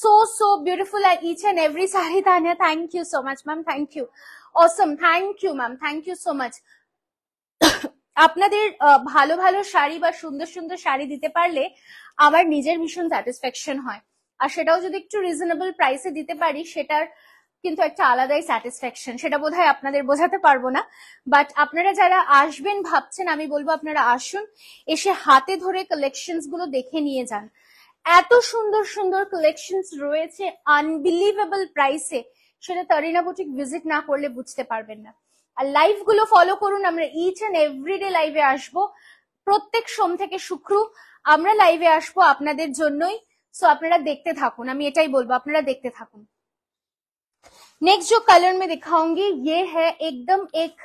So beautiful at each and every saree, Tanya, thank you so much ma'am, thank you, awesome, thank you ma'am, thank you so much। আপনাদের ভালো ভালো শাড়ি বা সুন্দর সুন্দর শাড়ি দিতে পারলে আমার নিজের ভীষণ স্যাটিসফ্যাকশন হয়, আর সেটাও যদি একটু রিজনেবল প্রাইসে দিতে পারি, সেটার কিন্তু একটা আলাদাই স্যাটিসফ্যাকশন, সেটা বোধহয় আপনাদের বোঝাতে পারবো না। বাট আপনারা যারা আসবেন ভাবছেন, আমি বলবো আপনারা আসুন, এসে হাতে ধরে কালেকশনস গুলো দেখে নিয়ে যান। এত সুন্দর সুন্দর কালেকশনস রয়েছে আনবিলিভেবল প্রাইসে, সেটা তারিনা বুটিক ভিজিট না করলে বুঝতে পারবেন না। আর লাইভ গুলো ফলো করুন, আমরা ইচ এন্ড এভরিডে লাইভে আসবো, প্রত্যেক সোম থেকে শুক্র আমরা লাইভে আসবো আপনাদের জন্যই। সো আপনারা দেখতে থাকুন, আমি এটাই বলবো, আপনারা দেখতে থাকুন। नेक्स्ट जो कलर में दिखाऊंगी ये है एकदम एक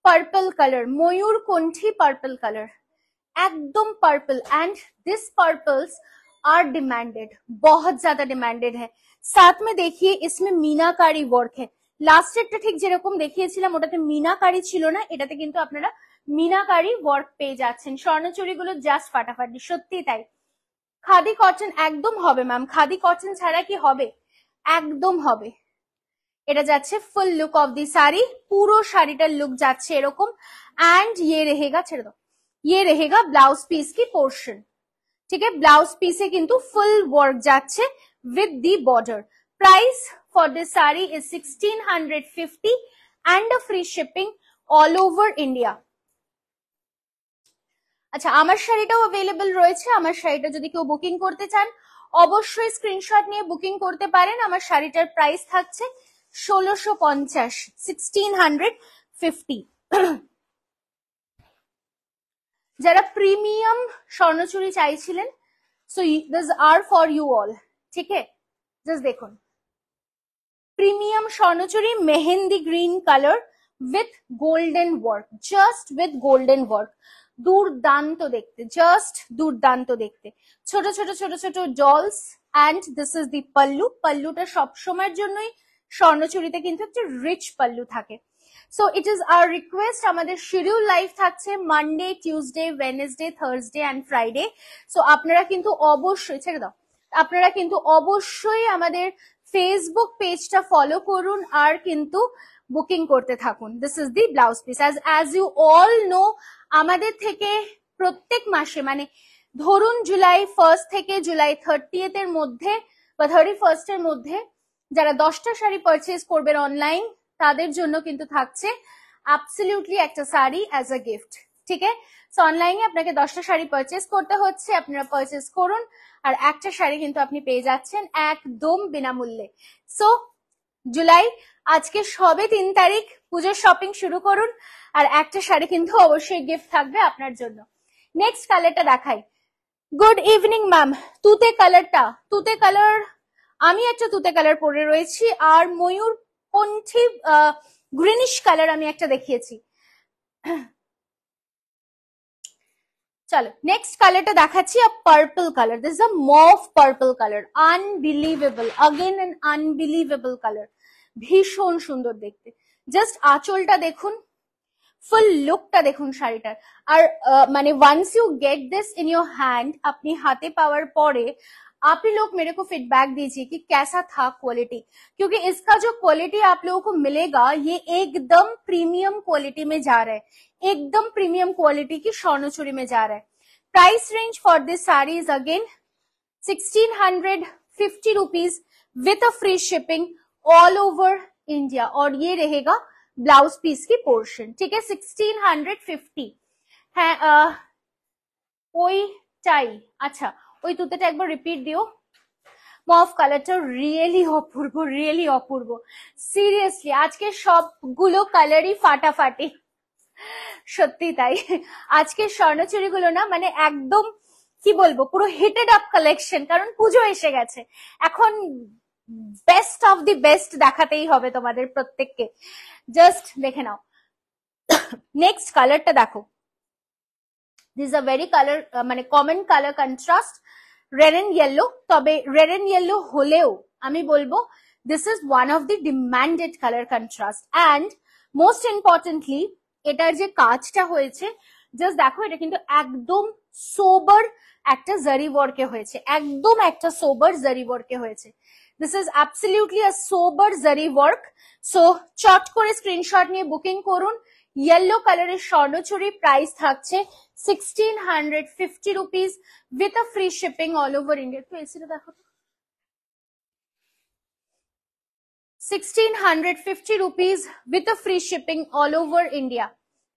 पर्पल कलर, मयूर कुंठी पर्पल कलर, एकदम purple, and this purples are demanded, बहुत ज्यादा डिमांडेड है। साथ में देखिए इसमें मीनाकारी वर्क है, লাস্টেরটা ঠিক যেরকম দেখিয়েছিলাম ওটাতে মিনাকারি ছিল না, এটাতে কিন্তু আপনারা মিনাকারি ওয়ার্ক পেয়ে যাচ্ছেন। স্বর্ণচুরিগুলো জাস্ট ফাটাফাটি, সত্যি তাই। খাদি কটন একদম হবে ম্যাম, খাদি কটন ছাড়া কি হবে? একদম হবে। এটা যাচ্ছে full look of the sari, পুরো শাড়িটার লুক যাচ্ছে এরকম, एंड ये रहेगा, ছেড়ে দাও, ये रहेगा ब्लाउज पीस की पोर्शन। ठीक है, ब्लाउज पीसे किंतु फुल वर्क যাচ্ছে with the border। Price for this saree is 1650 and a free shipping all over India। আচ্ছা, আমার শাড়িটাও अवेलेबल রয়েছে, আমার শাড়িটা যদি কেউ বুকিং করতে চান অবশ্যই স্ক্রিনশট নিয়ে বুকিং করতে পারেন। আমার শাড়িটার প্রাইস থাকছে 1650, 1650। যারা প্রিমিয়াম স্বর্ণচুরি চাইছিলেন, so this are for you all. ঠিক আছে, জাস্ট দেখুন, premium Swarnachuri mehendi green colour with golden work, just with golden work, দুর্দান্ত দেখতে, জাস্ট দুর্দান্ত দেখতে। ছোট ছোট ছোট ছোট dolls, and this is the pallu. পাল্লুটা সবসময়ের জন্যই স্বর্ণচুরিতে কিন্তু একটা রিচ পাল্লু থাকে। So it is our request, আমাদের শিডিউল লাইভ থাকছে Monday, Tuesday, Wednesday, Thursday and Friday. So আপনারা কিন্তু অবশ্যই, ছেড়ে দাও, আপনারা কিন্তু অবশ্যই আমাদের ফেসবুক পেজটা ফলো করুন আর কিন্তু বুকিং করতে থাকুন। This is the blouse piece. As you all know, আমাদের থেকে প্রত্যেক মাসে, মানে ধরুন জুলাই 1 থেকে জুলাই 30 এর মধ্যে বা 31 এর মধ্যে যারা 10টা শাড়ি পারচেজ করবেন অনলাইন, তাদের জন্য কিন্তু থাকছে অ্যাবসলিউটলি একটা শাড়ি অ্যাজ আ গিফট। ঠিক আছে, সো অনলাইনে আপনাকে 10টা শাড়ি পারচেজ করতে হচ্ছে, আপনারা পারচেজ করুন আর একটা শাড়ি কিন্তু আপনি পেয়ে যাচ্ছেন একদম বিনামূল্যে। সো জুলাই আজকে সবে 3 তারিখ, পুজোর শপিং শুরু করুন আর একটা শাড়ি কিন্তু অবশ্যই গিফট থাকবে আপনার জন্য। নেক্সট কালারটা দেখাই। গুড ইভিনিং ম্যাম, তুতে কালারটা, তুতে কালার, আমি একটা তুতে কালার পরে রয়েছি, আর ময়ূর কণ্ঠী গ্রিনিশ কালার আমি একটা দেখিয়েছি। চলো নেক্সট কালারটা দেখাচ্ছি, a purple colour, this is a mauve purple colour, unbelievable, again an unbelievable colour, ভীষণ সুন্দর দেখতে। জাস্ট আঁচলটা দেখুন, ফুল লুকটা দেখুন শাড়িটার। আর মানে once you get this in your hand, अपनी हाथे पावर पौड़े, आप ही लोग मेरे को फीडबैक दीजिए कि कैसा था क्वालिटी, क्योंकि इसका जो क्वालिटी आप लोगों को मिलेगा ये एकदम प्रीमियम क्वालिटी में जा रहा है, एकदम प्रीमियम क्वालिटी की स्वर्णचूड़ी में जा रहा है। Price range for this sari is again 1650 rupees with a free shipping all over India, और ये रहेगा ब्लाउज पीस की पोर्शन, ठीक है। 1650 है। ওই টাই, আচ্ছা ওই তুতেটা একবার রিপিট দিও। মফ কালারটা রিয়েলি অপূর্ব, রিয়েলি অপূর্ব, সিরিয়াসলি আজকে সবগুলো কালারই ফাটাফাটি, সত্যি তাই। আজকে স্বর্ণচুরি গুলো না মানে একদম কি বলবো পুরো হিটেড আপ কালেকশন, কারণ পুজো এসে গেছে, এখন বেস্ট অফ দি বেস্ট দেখাতেই হবে তোমাদের প্রত্যেককে। জাস্ট দেখে নাও। নেক্সট কালারটা দেখো, দিস আ ভেরি কালার মানে common colour contrast, red and yellow. তবে রেড এন্ড ইয়েলো হলেও আমি বলবো this is one of the demanded colour contrast. And most importantly এটার যে কাজটা হয়েছে জাস্ট দেখো, এটা কিন্তু একদম সোবার একটা জারি ওয়ার্কে হয়েছে, একদম একটা সোবার জারি ওয়ার্কে হয়েছে। দিস ইজ অ্যাবসলিউটলি আ সোবার জারি ওয়ার্ক। সো চট করে স্ক্রিনশট নিয়ে বুকিং করুন। ইয়েলো কালারের স্বর্ণচুরি প্রাইস থাকছে 1650 rupees with a free shipping all over India. তো এসিটা দেখো, 1650 rupees with a free shipping all over India,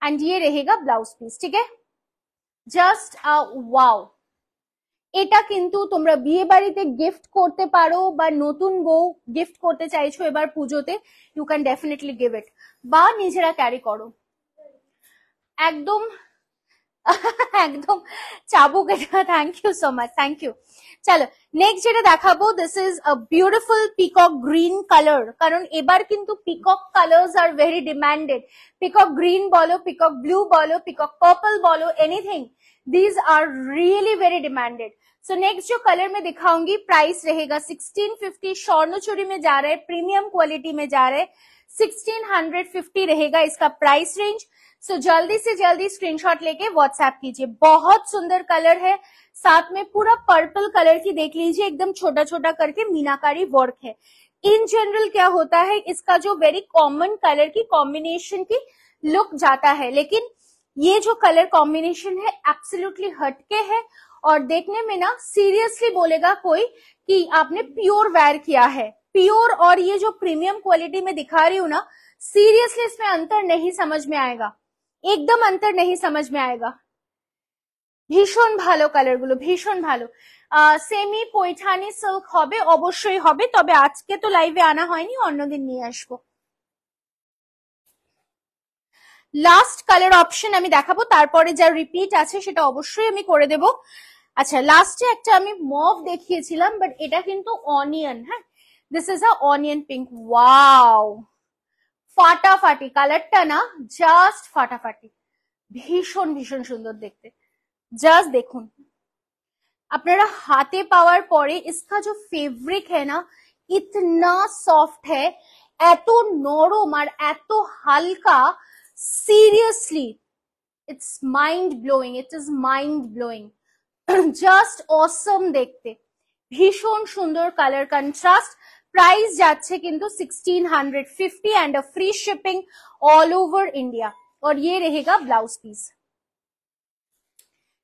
and ये रहेगा ब्लाउज पीस, ठीक है। জাস্ট ওয়াও, এটা কিন্তু তোমরা বিয়ে বাড়িতে গিফট করতে পারো, বা নতুন বউ গিফট করতে চাইছো এবার পুজোতে, you can definitely give it, বা নিজেরা ক্যারি করো, একদম একদম চাবুক এটা। Thank you so much, thank you. চলো নেক্সট যেটা দেখাবো, this is a beautiful peacock green colour, কারণ এবার কিন্তু peacock colours are very demanded. Peacock green বলো, পিকক ব্লू বলো, পিকক पर्पल बोलो, anything, these are really very demanded. So next जो कलर में दिखाऊंगी प्राइस रहेगा 1650, स्वर्णचूड़ी में जा रहा है, प्रीमियम क्वालिटी में जा रहा है, 1650 रहेगा इसका प्राइस रेंज। सो जल्दी से जल्दी स्क्रीनशॉट लेके व्हाट्सएप कीजिए। बहुत सुंदर कलर है, साथ में पूरा पर्पल कलर की देख लीजिए, एकदम छोटा छोटा करके मीनाकारी वर्क है। इन जनरल क्या होता है, इसका जो वेरी कॉमन कलर की कॉम्बिनेशन की लुक जाता है, लेकिन ये जो कलर कॉम्बिनेशन है एब्सोल्युटली हटके है, और देखने में ना सीरियसली बोलेगा कोई कि आपने प्योर वेयर किया है। प्योर और ये जो प्रीमियम क्वालिटी में दिखा रही हूँ ना, सीरियसली इसमें अंतर नहीं समझ में आएगा, एकदम अंतर नहीं समझ में आएगा। ভীষণ ভালো কালার গুলো, ভীষণ ভালো। সেমি পৈঠানি সিল্ক হবে, অবশ্যই হবে, তবে আজকে তো লাইভে আনা হয়নি, অন্যদিন নিয়ে আসবো। লাস্ট কালার অপশন আমি দেখাবো, তারপরে যা রিপিট আছে সেটা অবশ্যই আমি করে দেব। আচ্ছা লাস্টে একটা আমি মভ দেখিয়েছিলাম, বাট এটা কিন্তু অনিয়ন। হ্যাঁ, this is a onion pink. Wow, ফাটাফাটি কালারটা না, জাস্ট ফাটাফাটি, ভীষণ ভীষণ সুন্দর দেখতে। জাস্ট দেখুন, আপনারা হাতে পাওয়ার পরে इसका जो ফেব্রিক है ना, इतना सॉफ्ट है, এত নরম আর এত হালকা, seriously it's mind blowing, it is mind blowing, just অসম দেখতে, ভীষণ সুন্দর কালার কন্ট্রাস্ট। প্রাইস যাচ্ছে কিন্তু 1650 and a free shipping all over India, और ये रहेगा ब्लाउज पीस,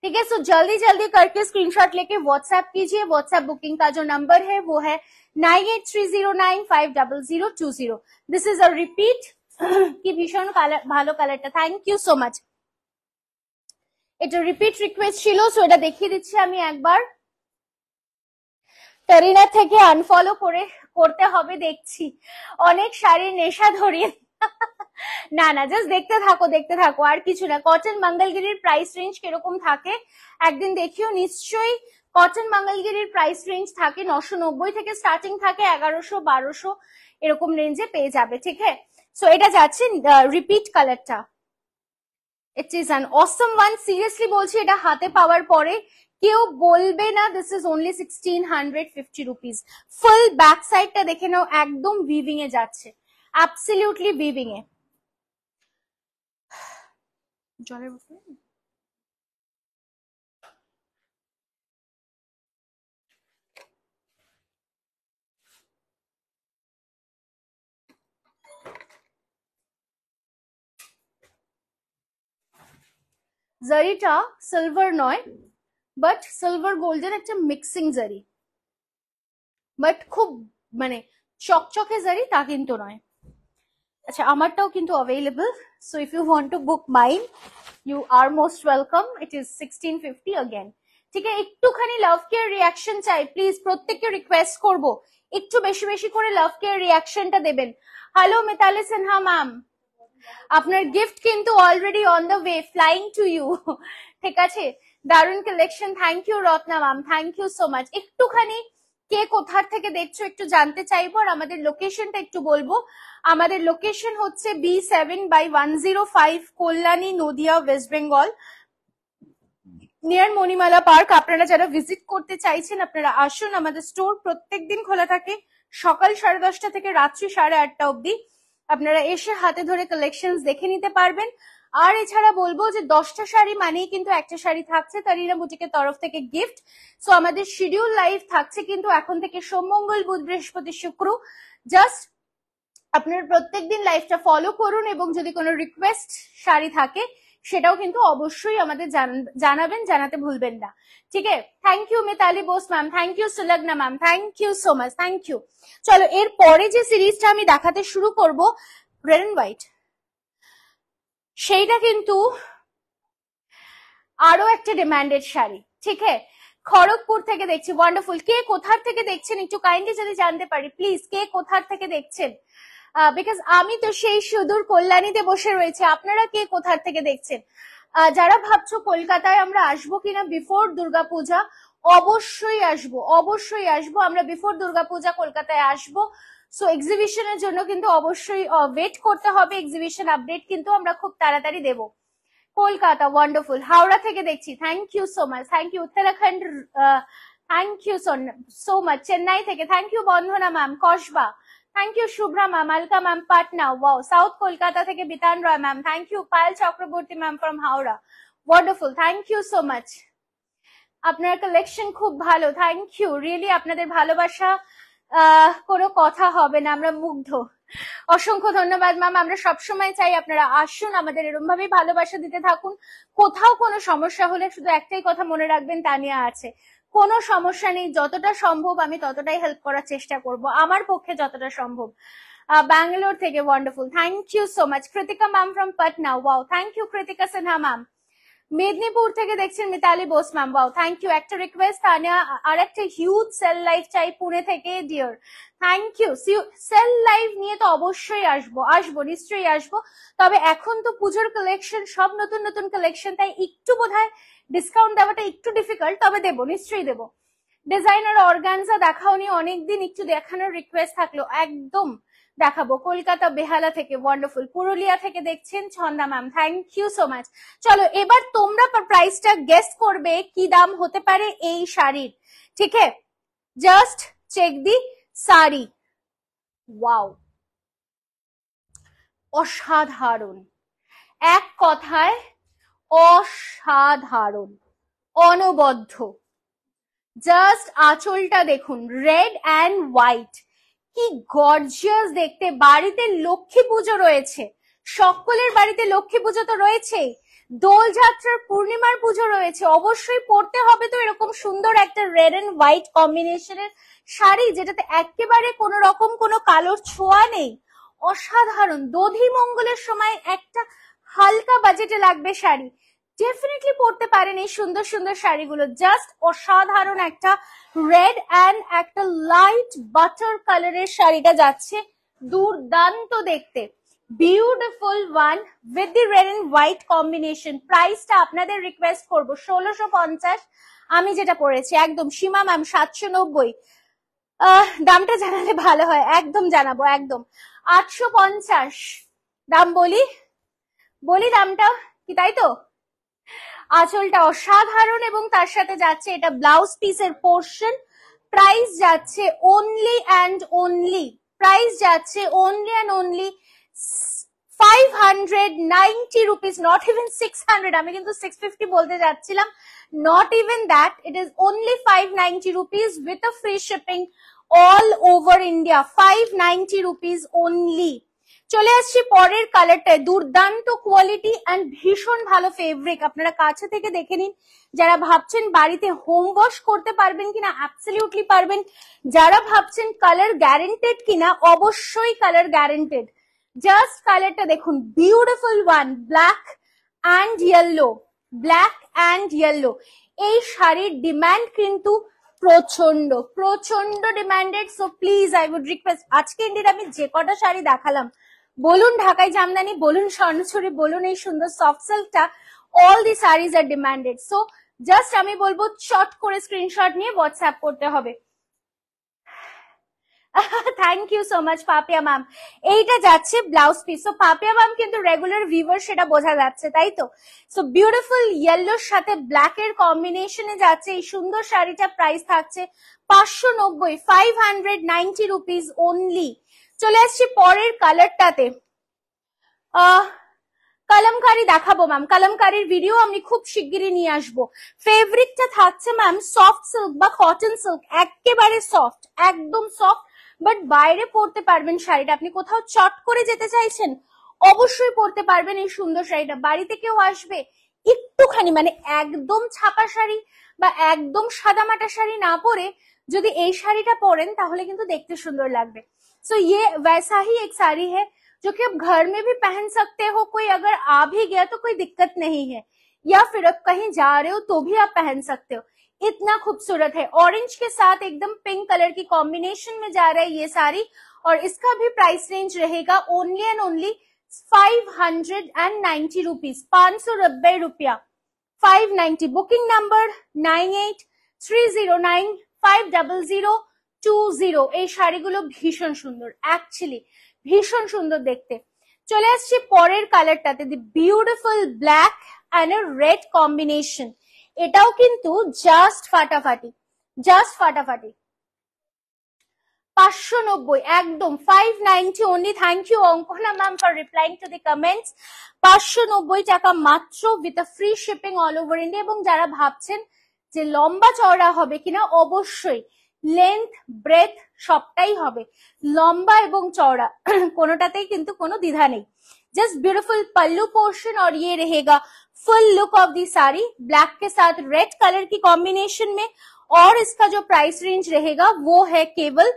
ठीक है। सो जल्दी जल्दी करके स्क्रीनशॉट लेके व्हाट्सएप कीजिए। व्हाट्सएप बुकिंग का जो नंबर है वो है 9830950020। दिस इज अ रिपीट की भीषण ভালো কালারটা, থ্যাংক ইউ সো মাচ। এটা রিপিট রিকোয়েস্ট ছিল, সো এটা দেখিয়ে দিচ্ছি আমি একবার। টারিনা থেকে আনফলো করতে হবে দেখছি, অনেক শাড়ির নেশা ধরিয়ে। না না, জাস্ট দেখতে থাকো, দেখতে থাকো, আর কিছু না। কটন মঙ্গলগিরির প্রাইস রেঞ্জ কিরকম থাকে একদিন দেখিও নিশ্চয়ই। কটন মঙ্গলগিরির প্রাইস রেঞ্জ থাকে 990 থেকে স্টার্টিং থাকে, 1100 1200 এরকম রেঞ্জে পেয়ে যাবে, ঠিক আছে। সো এটা যাচ্ছে রিপিট কালারটা, it is an Assam one, seriously বলছি, এটা হাতে পাওয়ার পরে কেউ বলবে না this is only 1650 rupees. Full back সাইডটা দেখে নাও, একদম উইভিং এ যাচ্ছে, অ্যাবসলিউটলি উইভিং এ। জলের বোতল জারিটা সিলভার নয়, বাট সিলভার গোল্ডেন একটা মিক্সিং জারি, বাট খুব মানে চকচকে জারি তা কিন্তু নয়। আচ্ছা, আমারটাও কিন্তু available, so if you want to book mine you are most welcome. It is 1650 again. ঠিক আছে, একটুখানি লাভ কেয়ার রিয়াকশন চাই প্লিজ, প্রত্যেককে রিকোয়েস্ট করব একটু বেশি বেশি করে লাভ কেয়ার রিয়াকশনটা দেবেন। হ্যালো মিতালি সিনহা ম্যাম, আপনার গিফট কিন্তু already on the way, flying to you. ঠিক আছে, দারুন collection, thank you Ratna ma'am, thank you so much. একটুখানি কে কোথার থেকে দেখছো একটু জানতে চাইবো, আর আমাদের লোকেশনটা একটু বলবো। আমাদের লোকেশন হচ্ছে B7/105 Kalyani, Nadia, West Bengal, near Manimala park. আপনারা যারা ভিজিট করতে চাইছেন আপনারা আসুন। আমাদের স্টোর প্রত্যেকদিন খোলা থাকে সকাল 10:30 থেকে রাত্রি 8:30 অব্দি। আপনারা এসে হাতে ধরে কালেকশন দেখে নিতে পারবেন। আর এছাড়া বলবো যে 10টা শাড়ি মানেই কিন্তু একটা শাড়ি থাকছে তারিনা বুটিকের তরফ থেকে গিফট। সো আমাদের শিডিউল লাইভ থাকছে কিন্তু এখন থেকে সোম, মঙ্গল, বুধ, বৃহস্পতি, শুক্র। জাস্ট আপনারা প্রত্যেকদিন লাইভটা ফলো করুন, এবং যদি কোনো রিকোয়েস্ট শাড়ি থাকে সেটাও কিন্তু অবশ্যই আমাদের জানাবেন, জানাতে ভুলবেন না। ঠিক আছে, thank you Mitali Bose ma'am, thank you Sulagna ma'am, thank you so much, thank you. চলো, এর পরে যে সিরিজটা আমি দেখাতে শুরু করব রেড এন্ড হোয়াইট, সেইটা কিন্তু আরো একটা ডিমান্ডেড শাড়ি। ঠিক আছে, খড়গপুর থেকে দেখছি, ওয়ান্ডারফুল। কে কোথার থেকে দেখছেন একটু কাইন্ডলি যদি জানতে পারি প্লিজ, কে কোথার থেকে দেখছেন? বিকজ আমি তো সেই সুদূর কল্যাণীতে বসে রয়েছে, আপনারা কে কোথার থেকে দেখছেন? যারা ভাবছো কলকাতায় আমরা আসবো কিনা বিফোর দুর্গাপূজা, অবশ্যই আসবো, অবশ্যই আসবো। আমরা বিফোর দুর্গাপূজা কলকাতায় আসবো। সো এক্সিবিশনের জন্য কিন্তু অবশ্যই ওয়েট করতে হবে, এক্সিবিশন আপডেট কিন্তু আমরা খুব তাড়াতাড়ি দেবো। কলকাতা, ওয়ান্ডারফুল। হাওড়া থেকে দেখছি, thank you so much, thank you. Uttarakhand, thank you so much. Chennai থেকে thank you Bandana ma'am, Kasba thank you, Shubhra ma'am, Alka ma'am, Patna, wow. South Kolkata থেকে Bitan Roy ma'am, thank you. Payel Chakraborty ma'am from Howrah, wonderful, thank you so much. আপনার কালেকশন খুব ভালো, thank you. Really আপনাদের ভালোবাসা কোনো কথা হবে না, আমরা মুগ্ধ। অসংখ্য ধন্যবাদ ম্যাম। আমরা সবসময় চাই আপনারা আসুন, আমাদের এরকম ভাবেই ভালোবাসা দিতে থাকুন। কোথাও কোনো সমস্যা হলে শুধু একটাই কথা মনে রাখবেন, তানিয়া আছে, কোনো সমস্যা নেই, যতটা সম্ভব আমি ততটাই হেল্প করার চেষ্টা করব, আমার পক্ষে যতটা সম্ভব। ব্যাঙ্গালোর থেকে, wonderful, thank you so much. Kritika ma'am from Patna, wow, thank you. Kritika Sinha ma'am, Medinipur থেকে দেখছেন Mitali Bose ma'am, wow, thank you. একটা রিকোয়েস্ট, তানিয়া আর একটা হিউজ সেল লাইভ চাই পুনে থেকে, dear, thank you. Sale live নিয়ে তো অবশ্যই আসবো নিশ্চয়ই আসবো। তবে এখন তো পুজোর কালেকশন সব নতুন নতুন কালেকশন, তাই একটু বোধহয় ডিসকাউন্ট দেওয়াটা একটু ডিফিকাল্ট, তবে দেবো, নিশ্চয়ই দেবো। ডিজাইনার অর্গানজা দেখাওনি অনেকদিন, একটু দেখানোর রিকোয়েস্ট থাকলো, একদম দেখাবো। কলকাতা বেহালা থেকে, ওয়ান্ডারফুল। পুরুলিয়া থেকে দেখছেন Chhanda ma'am, thank you so much. চলো, এবার তোমরা প্রাইসটা গেস করবে কি দাম হতে পারে এই শাড়ির। ঠিক আছে, জাস্ট চেক দি শাড়ি, ওয়াও, অসাধারণ, এক কথায় অসাধারণ, অনবদ্য। জাস্ট আঁচলটা দেখুন, রেড অ্যান্ড হোয়াইট, কি গর্জিয়াস দেখতে। বাড়িতে লক্ষ্মী পুজো রয়েছে, সকলের বাড়িতে লক্ষ্মী পুজো তো রয়েছেই, দোলযাত্রার পূর্ণিমার পুজো রয়েছে, অবশ্যই পরতে হবে তো এরকম সুন্দর একটা রেড এন্ড হোয়াইট কম্বিনেশনের শাড়ি, যেটাতে একেবারে কোনো রকম কোনো কালোর ছোঁয়া নেই। অসাধারণ। দধি মঙ্গলের সময় একটা হালকা বাজেটে লাগবে শাড়ি, ডেফিনেটলি পড়তে পারেন এই সুন্দর সুন্দর শাড়িগুলো। জাস্ট অসাধারণ একটা রেড অ্যান্ড একটা লাইট বাটার কালারের শাড়িটা যাচ্ছে, দুর্দান্ত দেখতে, beautiful one with the red and white combination. প্রাইসটা আপনাদের রিকোয়েস্ট করবো 1650, আমি যেটা পড়েছি একদম। সীমা ম্যাম 790, দামটা জানালে ভালো হয়, একদম জানাবো, একদম। 850 দাম বলি দামটা কি, তাই তো? আঁচলটা অসাধারণ, এবং তার সাথে যাচ্ছে এটা ব্লাউজ পিসের পোর্শন। প্রাইস যাচ্ছে only and only 5 590 rupees, not even 600. আমি কিন্তু 650 বলতে যাচ্ছিলাম, not even that. It is only 590 rupees with a free shipping all over India. 590 rupees only. চলে আসছি পরের কালারটায়, দুর্দান্ত কোয়ালিটি এন্ড ভীষণ ভালো ফেব্রিক। আপনারা কাছে থেকে দেখে নিন। যারা ভাবছেন বাড়িতে হোম ওয়াশ করতে পারবেন কিনা, অ্যাবসলিউটলি পারবেন। যারা ভাবছেন কালার গ্যারেন্টেড কিনা, অবশ্যই কালার গ্যারেন্টেড। জাস্ট কালারটা দেখুন, beautiful one, black and yellow, black and yellow. এই শাড়ির ডিমান্ড কিন্তু প্রচন্ড প্রচন্ড demanded. So please I would request, আজকে ইন্ডিয়ার আমি যে কটা শাড়ি দেখালাম, বলুন ঢাকাই জামদানি, বলুন স্বর্ণচুরি, বলুন এই সুন্দর সফট সিল্কটা, all the saris are demanded. So just আমি বলবো চট করে স্ক্রিনশট নিয়ে হোয়াটসঅ্যাপ করতে হবে। Thank you so much Papiya ma'am. এইটা যাচ্ছে blouse piece. So Papiya ma'am কিন্তু রেগুলার ভিউয়ার, সেটা বোঝা যাচ্ছে, তাই তো? সো বিউটিফুল ইয়েলোর সাথে ব্ল্যাক এর কম্বিনেশনে যাচ্ছে এই সুন্দর শাড়িটা। প্রাইস থাকছে 590, 590 রুপিস অনলি। চলে আসছি পরের কালারটাতে। কলমকারি দেখাবো ম্যাম, কলমকারির ভিডিও আমি খুব শিগগিরই নিয়ে আসবো। ফেব্রিকটা থাকছে ম্যাম সফট সিল্ক বা কটন সিল্ক, একেবারে সফট, একদম সফট, বাট বাইরে পরতে পারবেন শাড়িটা। আপনি কোথাও চট করে যেতে চাইছেন, অবশ্যই পরতে পারবেন এই সুন্দর শাড়িটা। বাড়িতে কেউ আসবে, একটুখানি মানে একদম ছাপা শাড়ি বা একদম সাদামাটা শাড়ি না পরে যদি এই শাড়িটা পরেন, তাহলে কিন্তু দেখতে সুন্দর লাগবে। सो ये वैसा ही एक साड़ी है जो कि आप घर में भी पहन सकते हो। कोई अगर आ भी गया तो कोई दिक्कत नहीं है, या फिर आप कहीं जा रहे हो तो भी आप पहन सकते हो। इतना खूबसूरत है। ऑरेंज के साथ एकदम पिंक कलर की कॉम्बिनेशन में जा रहा है ये साड़ी, और इसका भी प्राइस रेंज रहेगा ओनली एंड ओनली 590 रुपीज, 590 रुपया, 590। Booking number 9830950020। এই শাড়িগুলো ভীষণ সুন্দর, অ্যাকচুয়ালি ভীষণ সুন্দর দেখতে। চলে আসছি পরের কালারটাতে, the beautiful black and a red combination. এটাও কিন্তু জাস্ট ফাটাফাটি, জাস্ট ফাটাফাটি। 590 একদম, 590 only. Thank you Ankana ma'am for replying to the comments. 590 টাকা মাত্র with a free shipping all over India. এবং যারা ভাবছেন যে লম্বা চওড়া হবে কিনা, অবশ্যই লেন্থ ব্রেথ সবটাই হবে, লম্বা এবং চওড়া কোনোটাতেই কিন্তু কোনো দ্বিধা নেই। जस्ट ब्यूटीफुल पल्लू पोर्शन, और ये रहेगा full look of the sari black के साथ रेड कलर की कॉम्बिनेशन में। और इसका जो प्राइस रेंज रहेगा वो है केवल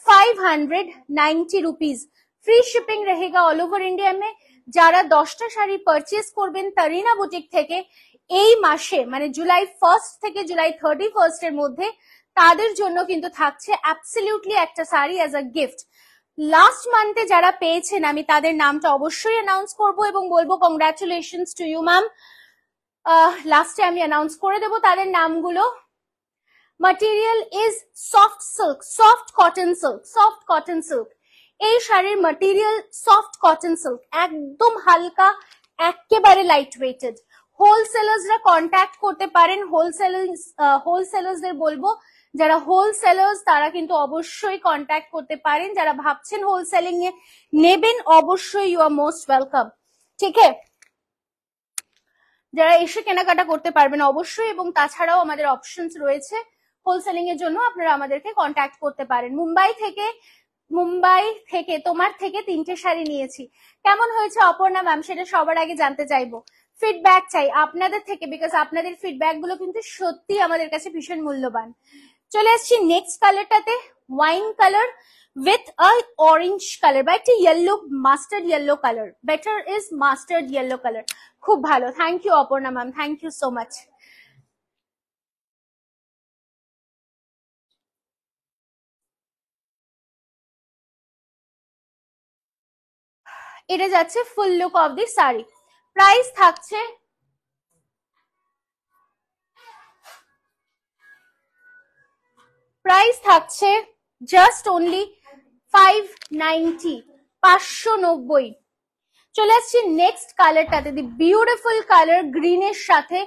590 रुपीज। फ्री शिपिंग रहेगा ऑल ओवर इंडिया में। যারা 10টা শাড়ি পারচেজ করবেন তারিনা বুটিক থেকে এই মাসে, মানে জুলাই 1st থেকে জুলাই 31st এর মধ্যে, তাদের জন্য কিন্তু থাকছে অ্যাবসলিউটলি একটা শাড়ি অ্যাজ আ গিফট। লাস্ট মান্থে যারা পেয়েছেন, আমি তাদের নামটা অবশ্যই অ্যানাউন্স করব এবং বলবো কংগ্রাচুলেশনস টু ইউ ম্যাম। লাস্টে আমি অ্যানাউন্স করে দেবো তাদের নামগুলো। material is soft silk, soft cotton silk, soft cotton silk। এই শাড়ির material soft cotton silk, একদম হালকা, একেবারে লাইট ওয়েটেড। হোলসেলার্সরা কন্ট্যাক্ট করতে পারেন। হোলসেলার্সদের বলবো, যারা হোলসেলার্স তারা কিন্তু অবশ্যই কন্ট্যাক্ট করতে পারেন। যারা ভাবছেন হোলসেলিং এ নেবেন, অবশ্যই ইউ আর মোস্ট ওয়েলকাম। ঠিক আছে, যারা এসে কেনাকাটা করতে পারবেন অবশ্যই। এবং তাছাড়াও আমাদের অপশনস রয়েছে হোলসেলিং এর জন্য, আপনারা আমাদেরকে কন্ট্যাক্ট করতে পারেন। মুম্বাই থেকে তোমার থেকে 3টে শাড়ি নিয়েছি, কেমন হয়েছে অপর্ণা ম্যাম, সেটা সবার আগে জানতে চাইবো। ফিডব্যাক চাই আপনাদের থেকে, বিকজ আপনাদের ফিডব্যাক গুলো কিন্তু সত্যি আমাদের কাছে ভীষণ মূল্যবান। চলে আসছি নেক্সট কালারটাতে, wine colour with a orange color বা একটা yellow, mustard yellow color, better is mustard yellow color। খুব ভালো, thank you Aparna ma'am, thank you so much. এটা যাচ্ছে full look of the sari. Price থাকছে জাস্ট অনলি 590, 590। চলে আসছি নেক্সট কালারটাতে, দি বিউটিফুল কালার গ্রিনের সাথে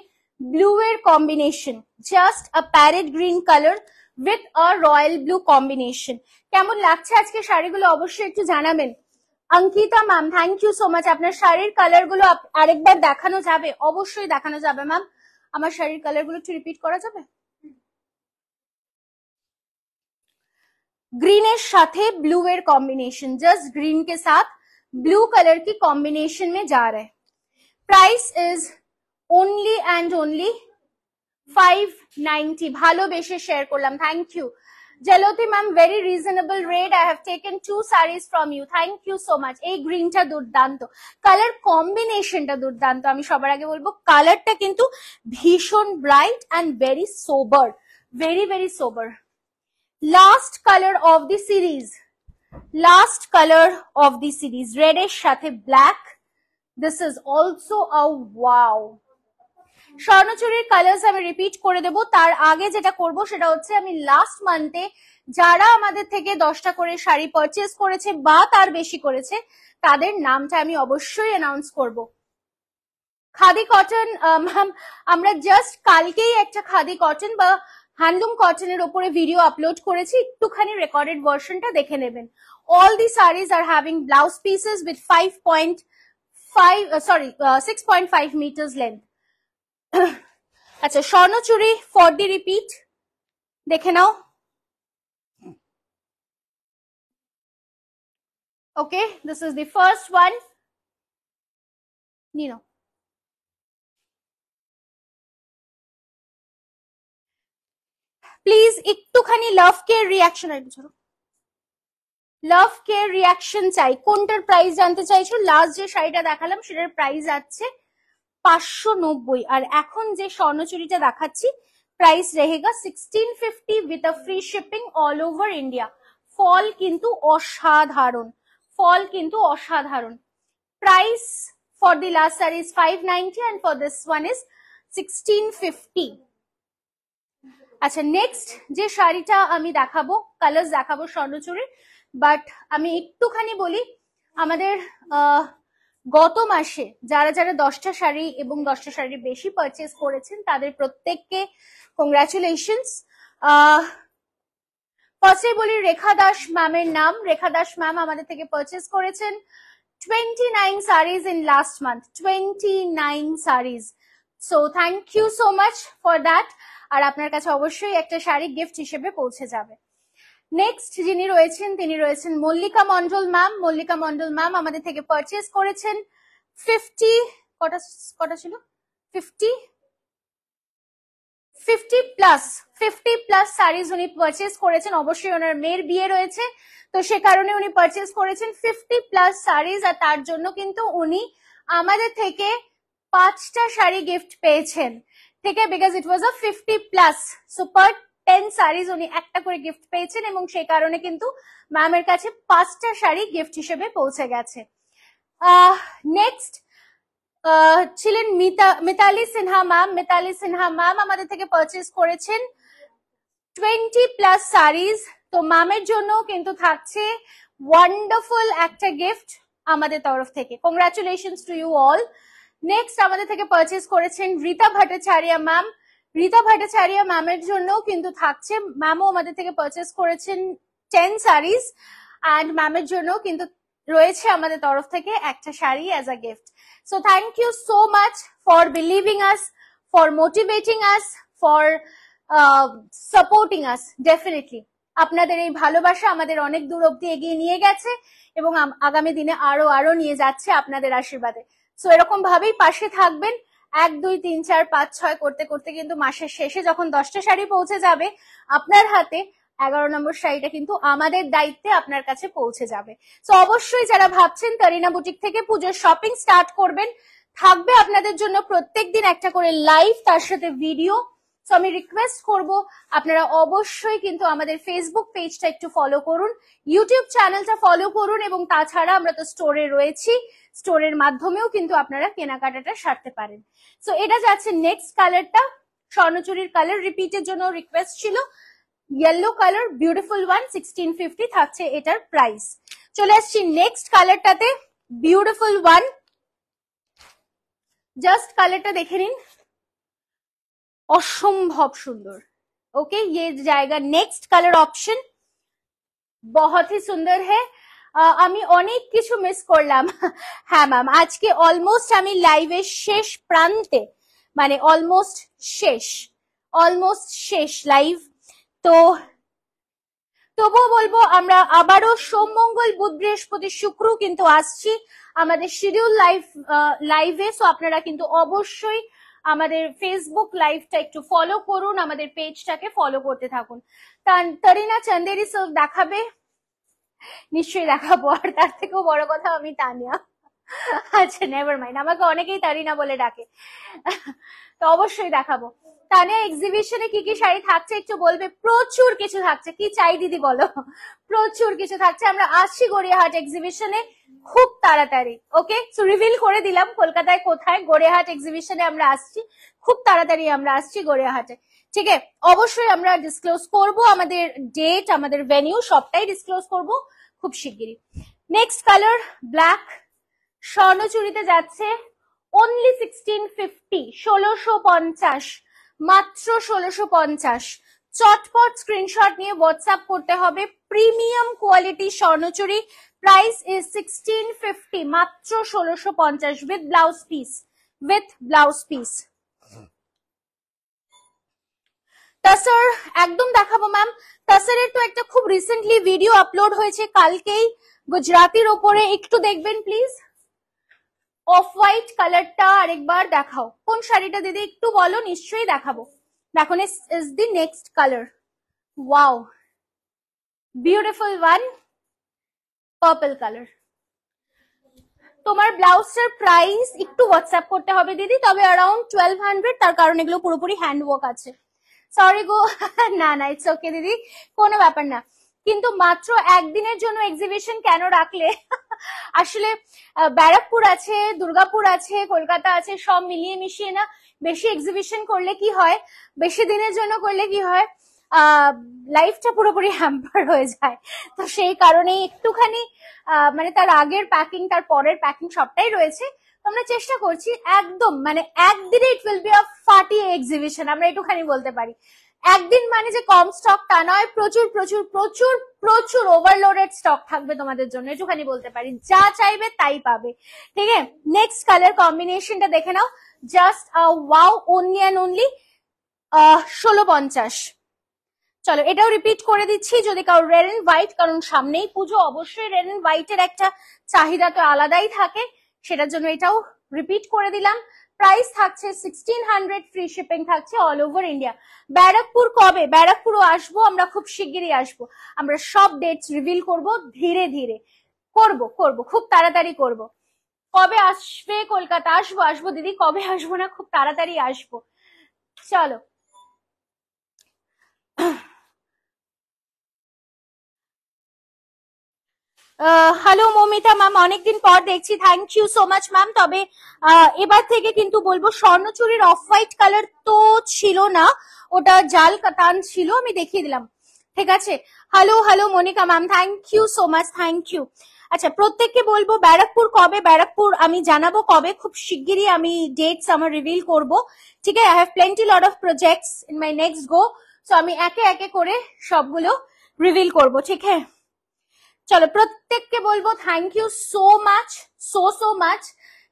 ব্লু এর combination, just a parrot green colour with a royal blue combination. কেমন লাগছে আজকে শাড়িগুলো অবশ্যই একটু জানাবেন। Ankita ma'am, thank you so much. আপনার শাড়ির কালার গুলো আরেকবার দেখানো যাবে? অবশ্যই দেখানো যাবে ম্যাম। আমার শাড়ির কালার গুলো একটু রিপিট করা যাবে? ग्रीन साथे ब्लू एर कॉम्बिनेशन, जस्ट ग्रीन के साथ ब्लू कलर की कॉम्बिनेशन में जा रहा है। Price is only and only 590। ভালোবেসে শেয়ার করলাম, থ্যাংক ইউ। জেলতি ma'am, very reasonable rate. I have taken 2 saris from you, thank you so much. এই গ্রিনটা দুর্দান্ত, কালার কম্বিনেশনটা দুর্দান্ত। আমি সবার আগে বলবো কালারটা কিন্তু ভীষণ bright and very sober, very very sober. Last colour of the series, last colour of the series, red এর সাথে black. This is also a wow. স্বর্ণচুরির কালার্স আমি রিপিট করে দেব, তার আগে যেটা করব সেটা হচ্ছে আমি লাস্ট মান্থে যারা আমাদের থেকে 10টা করে শাড়ি পারচেজ করেছে বা তার বেশি করেছে তাদের নামটা আমি অবশ্যই অ্যানাউন্স করব। খাদি কটন ম্যাম, আমরা জাস্ট কালকেই একটা খাদি কটন বা হ্যান্ডলুম কটনের উপরে ভিডিও আপলোড করেছি, একটুখানি রেকর্ডেড ভার্সনটা দেখে নেবেন। All the saris are having blouse pieces with 6.5 metres length. আচ্ছা, স্বর্ণচুরি ফর দি রিপিট দেখে নাও। Okay, this is the first one. Nino, please একটুখানি love care reaction, love care reaction চাই। কোনটার প্রাইস জানতে চাইছো? লাস্ট যে শাড়িটা দেখালাম সেটার প্রাইস আছে 590, আর এখন যে স্বর্ণচুরিটা দেখাচ্ছি প্রাইস रहेगा 1650 with a free shipping all over India. Fall কিন্তু অসাধারণ, ফল কিন্তু অসাধারণ। Price for the last sari is 590 and for this one is 1650। আচ্ছা, নেক্সট যে শাড়িটা আমি দেখাবো, কালার্স দেখাবো স্বর্ণচুরির, বাট আমি একটুখানি বলি আমাদের গত মাসে যারা যারা 10টা শাড়ি এবং 10টা শাড়ির বেশি পারচেজ করেছেন তাদের প্রত্যেককে কংগ্রাচুলেশনস। ফার্স্টে বলি রেখা দাস ম্যামের নাম। রেখা দাস ম্যাম আমাদের থেকে পারচেজ করেছেন 29 sarees in last month, 29 sarees. So thank you so much for that. আর আপনার কাছে অবশ্যই একটা শাড়ি গিফট হিসেবে পৌঁছে যাবে। নেক্সট যিনি রয়েছেন তিনি রয়েছেন মল্লিকা মন্ডল ম্যাম। মল্লিকা মন্ডল ম্যাম আমাদের থেকে পারচেজ করেছেন 50 কটা ছিল 50 প্লাস সারিজ উনি পারচেজ করেছেন। অবশ্যই ওনার মেয়ের বিয়ে রয়েছে, তো সে কারণে উনি পারচেজ করেছেন 50 প্লাস সারিজ, আর তার জন্য কিন্তু উনি আমাদের থেকে 5টা শাড়ি গিফট পেয়েছেন, ঠিক আছে, because it was a 50 plus. So per 10 series উনি একটা করে গিফট পেয়েছেন এবং সেই কারণে কিন্তু ম্যামের কাছে 5টা শাড়ি গিফট হিসেবে পৌঁছে গেছে। নেক্সট ছিলেন মিতালি সিনহা ম্যাম। মিতালি সিনহা ম্যাম আমাদের থেকে পারচেজ করেছেন 20 প্লাস সারিজ। তো ম্যামের জন্য কিন্তু থাকছে ওয়ান্ডারফুল একটা গিফট আমাদের তরফ থেকে। Congratulations to you all. Next আমাদের থেকে পারচেজ করেছেন রীতা ভট্টাচার্য ম্যাম। রীতা ভট্টাচার্য ম্যামের জন্য কিন্তু থাকছে, ম্যামও আমাদের থেকে পারচেজ করেছেন 10 সারিজ, অ্যান্ড ম্যামের জন্য কিন্তু রয়েছে আমাদের তরফ থেকে একটা শাড়ি as a gift. So thank you so much for believing us, for motivating us, for supporting us. Definitely আপনাদের এই ভালোবাসা আমাদের অনেক দূর অব্দি এগিয়ে নিয়ে গেছে এবং আগামী দিনে আরো আরো নিয়ে যাচ্ছে আপনাদের আশীর্বাদে। সো এরকম ভাবেই পাশে থাকবেন। 1 2 3 4 5 6 করতে করতে কিন্তু মাসের শেষে যখন 10টা শাড়ি পৌঁছে যাবে আপনার হাতে, 11 নম্বর শাড়িটা কিন্তু আমাদের দায়িত্বে আপনার কাছে পৌঁছে যাবে। সো অবশ্যই যারা ভাবছেন কারিনা বুটিক থেকে পুজোর শপিং স্টার্ট করবেন, থাকবে আপনাদের জন্য প্রত্যেকদিন একটা করে লাইভ, তার সাথে ভিডিও। সো আমি রিকোয়েস্ট করব আপনারা অবশ্যই কিন্তু আমাদের ফেসবুক পেজটা একটু ফলো করুন, ইউটিউব চ্যানেলটা ফলো করুন, এবং তাছাড়া আমরা তো স্টোরে রয়েছি, স্টোরের মাধ্যমেও কিন্তু আপনারা কেনাকাটাটা সারতে পারেন। সো এটা যাচ্ছে নেক্সট কালারটা, স্বর্ণচুরির কালার রিপিটের জন্য রিকোয়েস্ট ছিল। ইয়েলো কালার, বিউটিফুল ওয়ান, 1650 থাকছে এটার প্রাইস। চলে আসছি নেক্সট কালারটাতে, বিউটিফুল ওয়ান। জাস্ট কালারটা দেখে নিন, असंभव सुंदर। ओके, ये जाएगा नेक्स्ट कलर ऑप्शन, बहुत ही सुंदर है। আমি অনেক কিছু মিস করলাম। হ্যাঁ ম্যাম, আজকে অলমোস্ট আমি লাইভের শেষ প্রান্তে, মানে অলমোস্ট শেষ লাইভ। তো তবুও বলবো আমরা আবারও সোম মঙ্গল বুধ বৃহস্পতি শুক্র কিন্তু আসছি আমাদের শিডিউল লাইভে। সো আপনারা কিন্তু অবশ্যই আমাদের ফেসবুক লাইভটা একটু ফলো করুন, আমাদের পেজটাকে ফলো করতে থাকুন। তরিনা চন্দেরি সিল্ক দেখাবে? নিশ্চয়ই দেখাবো, আর তার থেকেও বড় কথা আমি তানিয়া। আচ্ছা নেভার মাইন্ড, আমাকে অনেকেই তারিনা বলে ডাকে, তো অবশ্যই দেখাবো। তানিয়া এক্সিবিশনে কি কি শাড়ি থাকছে একটু বলবে? প্রচুর কিছু থাকছে, কি চাই দিদি বলো? প্রচুর কিছু থাকছে, আমরা আসছি গড়িয়াহাট এক্সিবিশনে খুব তাড়াতাড়ি। ওকে, সো রিভিল করে দিলাম কলকাতায় কোথায়, গড়িয়াহাট এক্সিবিশনে আমরা আসছি খুব তাড়াতাড়ি, আমরা আসছি গড়িয়াহাটে। ঠিক আছে, অবশ্যই আমরা ডিসক্লোজ করব আমাদের ডেট, আমাদের ভেনিউ সবটাই ডিসক্লোজ করব খুব শিগগিরই। নেক্সট কালার ব্ল্যাক, স্বর্ণচুরিতে যাচ্ছে অনলি 1650, 1650, মাত্র 1650। চটপট স্ক্রিনশট নিয়ে হোয়াটসঅ্যাপ করতে হবে। Premium quality Swarnachari, price is 1650, মাত্র 1650 উইথ ব্লাউজ পিস। তাসার একদম দেখাবো ম্যাম। তাসারের তো একটা খুব রিসেন্টলি ভিডিও আপলোড হয়েছে কালকেই গুজরাতির ওপরে, একটু দেখবেন প্লিজ। অফ হোয়াইট কালারটা আরেকবার দেখাও, কোন শাড়িটা দিদি একটু বলো, নিশ্চয়ই দেখাবো। দেখুন is the next colour, wow beautiful one, purple colour. তোমার ব্লাউজটার প্রাইস একটু হোয়াটসঅ্যাপ করতে হবে দিদি, তবে অ্যারাউন্ড 1200, তার কারণ এগুলো পুরোপুরি হ্যান্ড ওয়ার্ক আছে। সরি গো, না না ইটস ওকে দিদি, কোনো ব্যাপার না। কিন্তু মাত্র একদিনের জন্য এক্সিবিশন কেন রাখলে? আসলে ব্যারাকপুর আছে, দুর্গাপুর আছে, কলকাতা আছে, সব মিলিয়ে মিশিয়ে না বেশি এক্সিবিশন করলে কি হয়, বেশি দিনের জন্য করলে কি হয়, লাইফটা পুরোপুরি হ্যাম্পার হয়ে যায়। তো সেই কারণেই একটুখানি মানে তার আগের প্যাকিং, তার পরের প্যাকিং সবটাই রয়েছে। আমরা চেষ্টা করছি একদম মানে একদিনে ইট উইল বি আ ফাটিয়ে এক্সিবিশন, আমরা একটুখানি বলতে পারি। একদিন মানে যে কম স্টক তা নয়, প্রচুর প্রচুর প্রচুর প্রচুর ওভারলোডেড স্টক থাকবে তোমাদের জন্য, একটুখানি বলতে পারি। যা চাইবে তাই পাবে। ঠিক আছে, নেক্সট কালার কম্বিনেশনটা দেখে নাও, just wow, only and only 1650। চলো এটাও রিপিট করে দিচ্ছি, যদি কারো রেড এন্ড হোয়াইট, কারণ সামনেই পুজো, অবশ্যই রেড এন্ড হোয়াইটের একটা চাহিদা তো আলাদাই থাকে, সেটার জন্য এটাও রিপিট করে দিলাম। প্রাইস থাকছে 1600, ফ্রি শিপিং থাকছে অল ওভার ইন্ডিয়া। ব্যারাকপুর কবে? ব্যারাকপুরও আসবো আমরা, খুব শিগগিরই আসবো। আমরা সব ডেটস রিভিল করব, ধীরে ধীরে করব, খুব তাড়াতাড়ি করব। কবে আসবে কলকাতা? আসবো দিদি, কবে আসবো না, খুব তাড়াতাড়ি আসবো। চলো হ্যালো মৌমিতা ম্যাম, অনেকদিন পর দেখছি, thank you so much ma'am. তবে এবার থেকে কিন্তু বলবো স্বর্ণচুরির অফ হোয়াইট কালার তো ছিল না, ওটা জাল কাতান ছিল, আমি দেখিয়ে দিলাম। ঠিক আছে, hello Monica ma'am, thank you so much, thank you. আচ্ছা প্রত্যেককে বলবো ব্যারাকপুর কবে, ব্যারাকপুর আমি জানাবো কবে, খুব শিগগিরই আমি ডেটস আমার রিভিল করব। ঠিক আছে, I have plenty lot of projects in my next go, so আমি একে একে করে সবগুলো রিভিল করব। ঠিক আছে, চলো প্রত্যেককে বলবো thank you so much,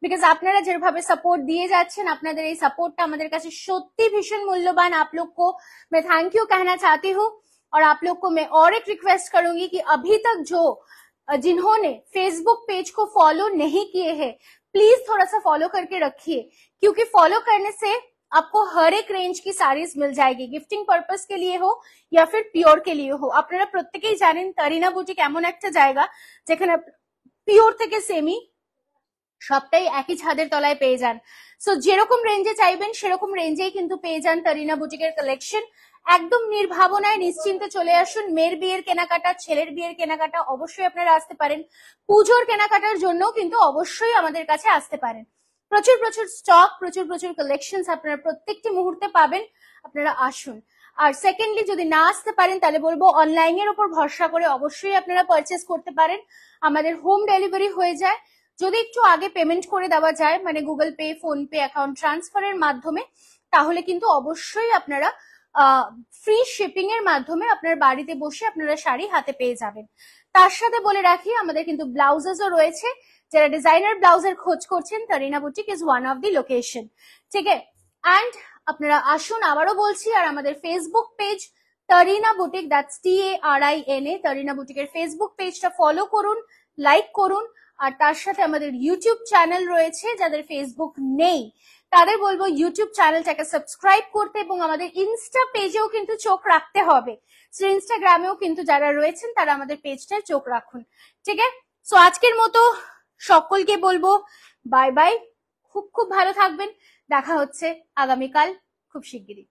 because আপনারা যেভাবে সাপোর্ट दिए যাচ্ছেন, আপনাদের এই সাপোর্টটা আমাদের কাছে সত্যি ভীষণ মূল্যবান। आप लोग को मैं थैंक यू कहना चाहती हूँ, और आप लोग को मैं और एक रिक्वेस्ट करूंगी कि अभी तक जो जिन्होंने फेसबुक पेज को फॉलो नहीं किए हैं, प्लीज थोड़ा सा फॉलो करके रखिए, क्योंकि फॉलो करने से आपको हर एक रेंज की साड़ीज मिल जाएगी, गिफ्टिंग पर्पस के लिए हो या फिर পিওর के लिए हो। আপনারা প্রত্যেকেই জানেন তারিনা বুটিক এমন একটা জায়গা যেখানে পিওর থেকে সেমি সবটাই একই ছাদের তলায় পেয়ে যান। সো যেরকম রেঞ্জে চাইবেন সেরকম রেঞ্জেই কিন্তু পেয়ে যান তারিনা বুটিকের কালেকশন। একদম নির্ভাবনায় নিশ্চিন্তে চলে আসুন। মেয়ের বিয়ের কেনাকাটা, ছেলের বিয়ের কেনাকাটা অবশ্যই আপনারা আসতে পারেন, পুজোর কেনাকাটার জন্য কিন্তু অবশ্যই আমাদের কাছে আসতে পারেন। প্রচুর প্রচুর স্টক, প্রচুর প্রচুর কালেকশন আপনারা প্রত্যেকটি মুহূর্তে পাবেন, আপনারা আসুন। আর সেকেন্ডলি যদি না আসতে পারেন তাহলে বলবো অনলাইনের উপর ভরসা করে অবশ্যই আপনারা পারচেস করতে পারেন, আমাদের হোম ডেলিভারি হয়ে যায়। যদি একটু আগে পেমেন্ট করে দেওয়া যায়, মানে Google pay, PhonePe, account ট্রান্সফারের মাধ্যমে, তাহলে কিন্তু অবশ্যই আপনারা ফ্রি শিপিং এর মাধ্যমে আপনার বাড়িতে বসে আপনারা শাড়ি হাতে পেয়ে যাবেন। তার সাথে বলে রাখি আমাদের কিন্তু ব্লাউজেসও রয়েছে, যারা ডিজাইনার ব্লাউজের খোঁজ করছেন Tarina boutique is one of the location. ঠিক আছে, অ্যান্ড আপনারা আসুন, আবারও বলছি, আর আমাদের Facebook page Tarina boutique, that's TARINA, Tarina বুটিকের ফেসবুক পেজটা ফলো করুন, লাইক করুন। আর তার সাথে আমাদের ইউটিউব চ্যানেল রয়েছে, যাদের ফেসবুক নেই তাদের বলবো ইউটিউব চ্যানেলটাকে সাবস্ক্রাইব করতে, এবং আমাদের ইনস্টা পেজেও কিন্তু চোখ রাখতে হবে। সো ইনস্টাগ্রামেও কিন্তু যারা রয়েছেন তারা আমাদের পেজটায় চোখ রাখুন। ঠিক আছে, সো আজকের মতো সকলকে বলবো বাই বাই, খুব খুব ভালো থাকবেন, দেখা হচ্ছে আগামীকাল খুব শিগগিরই।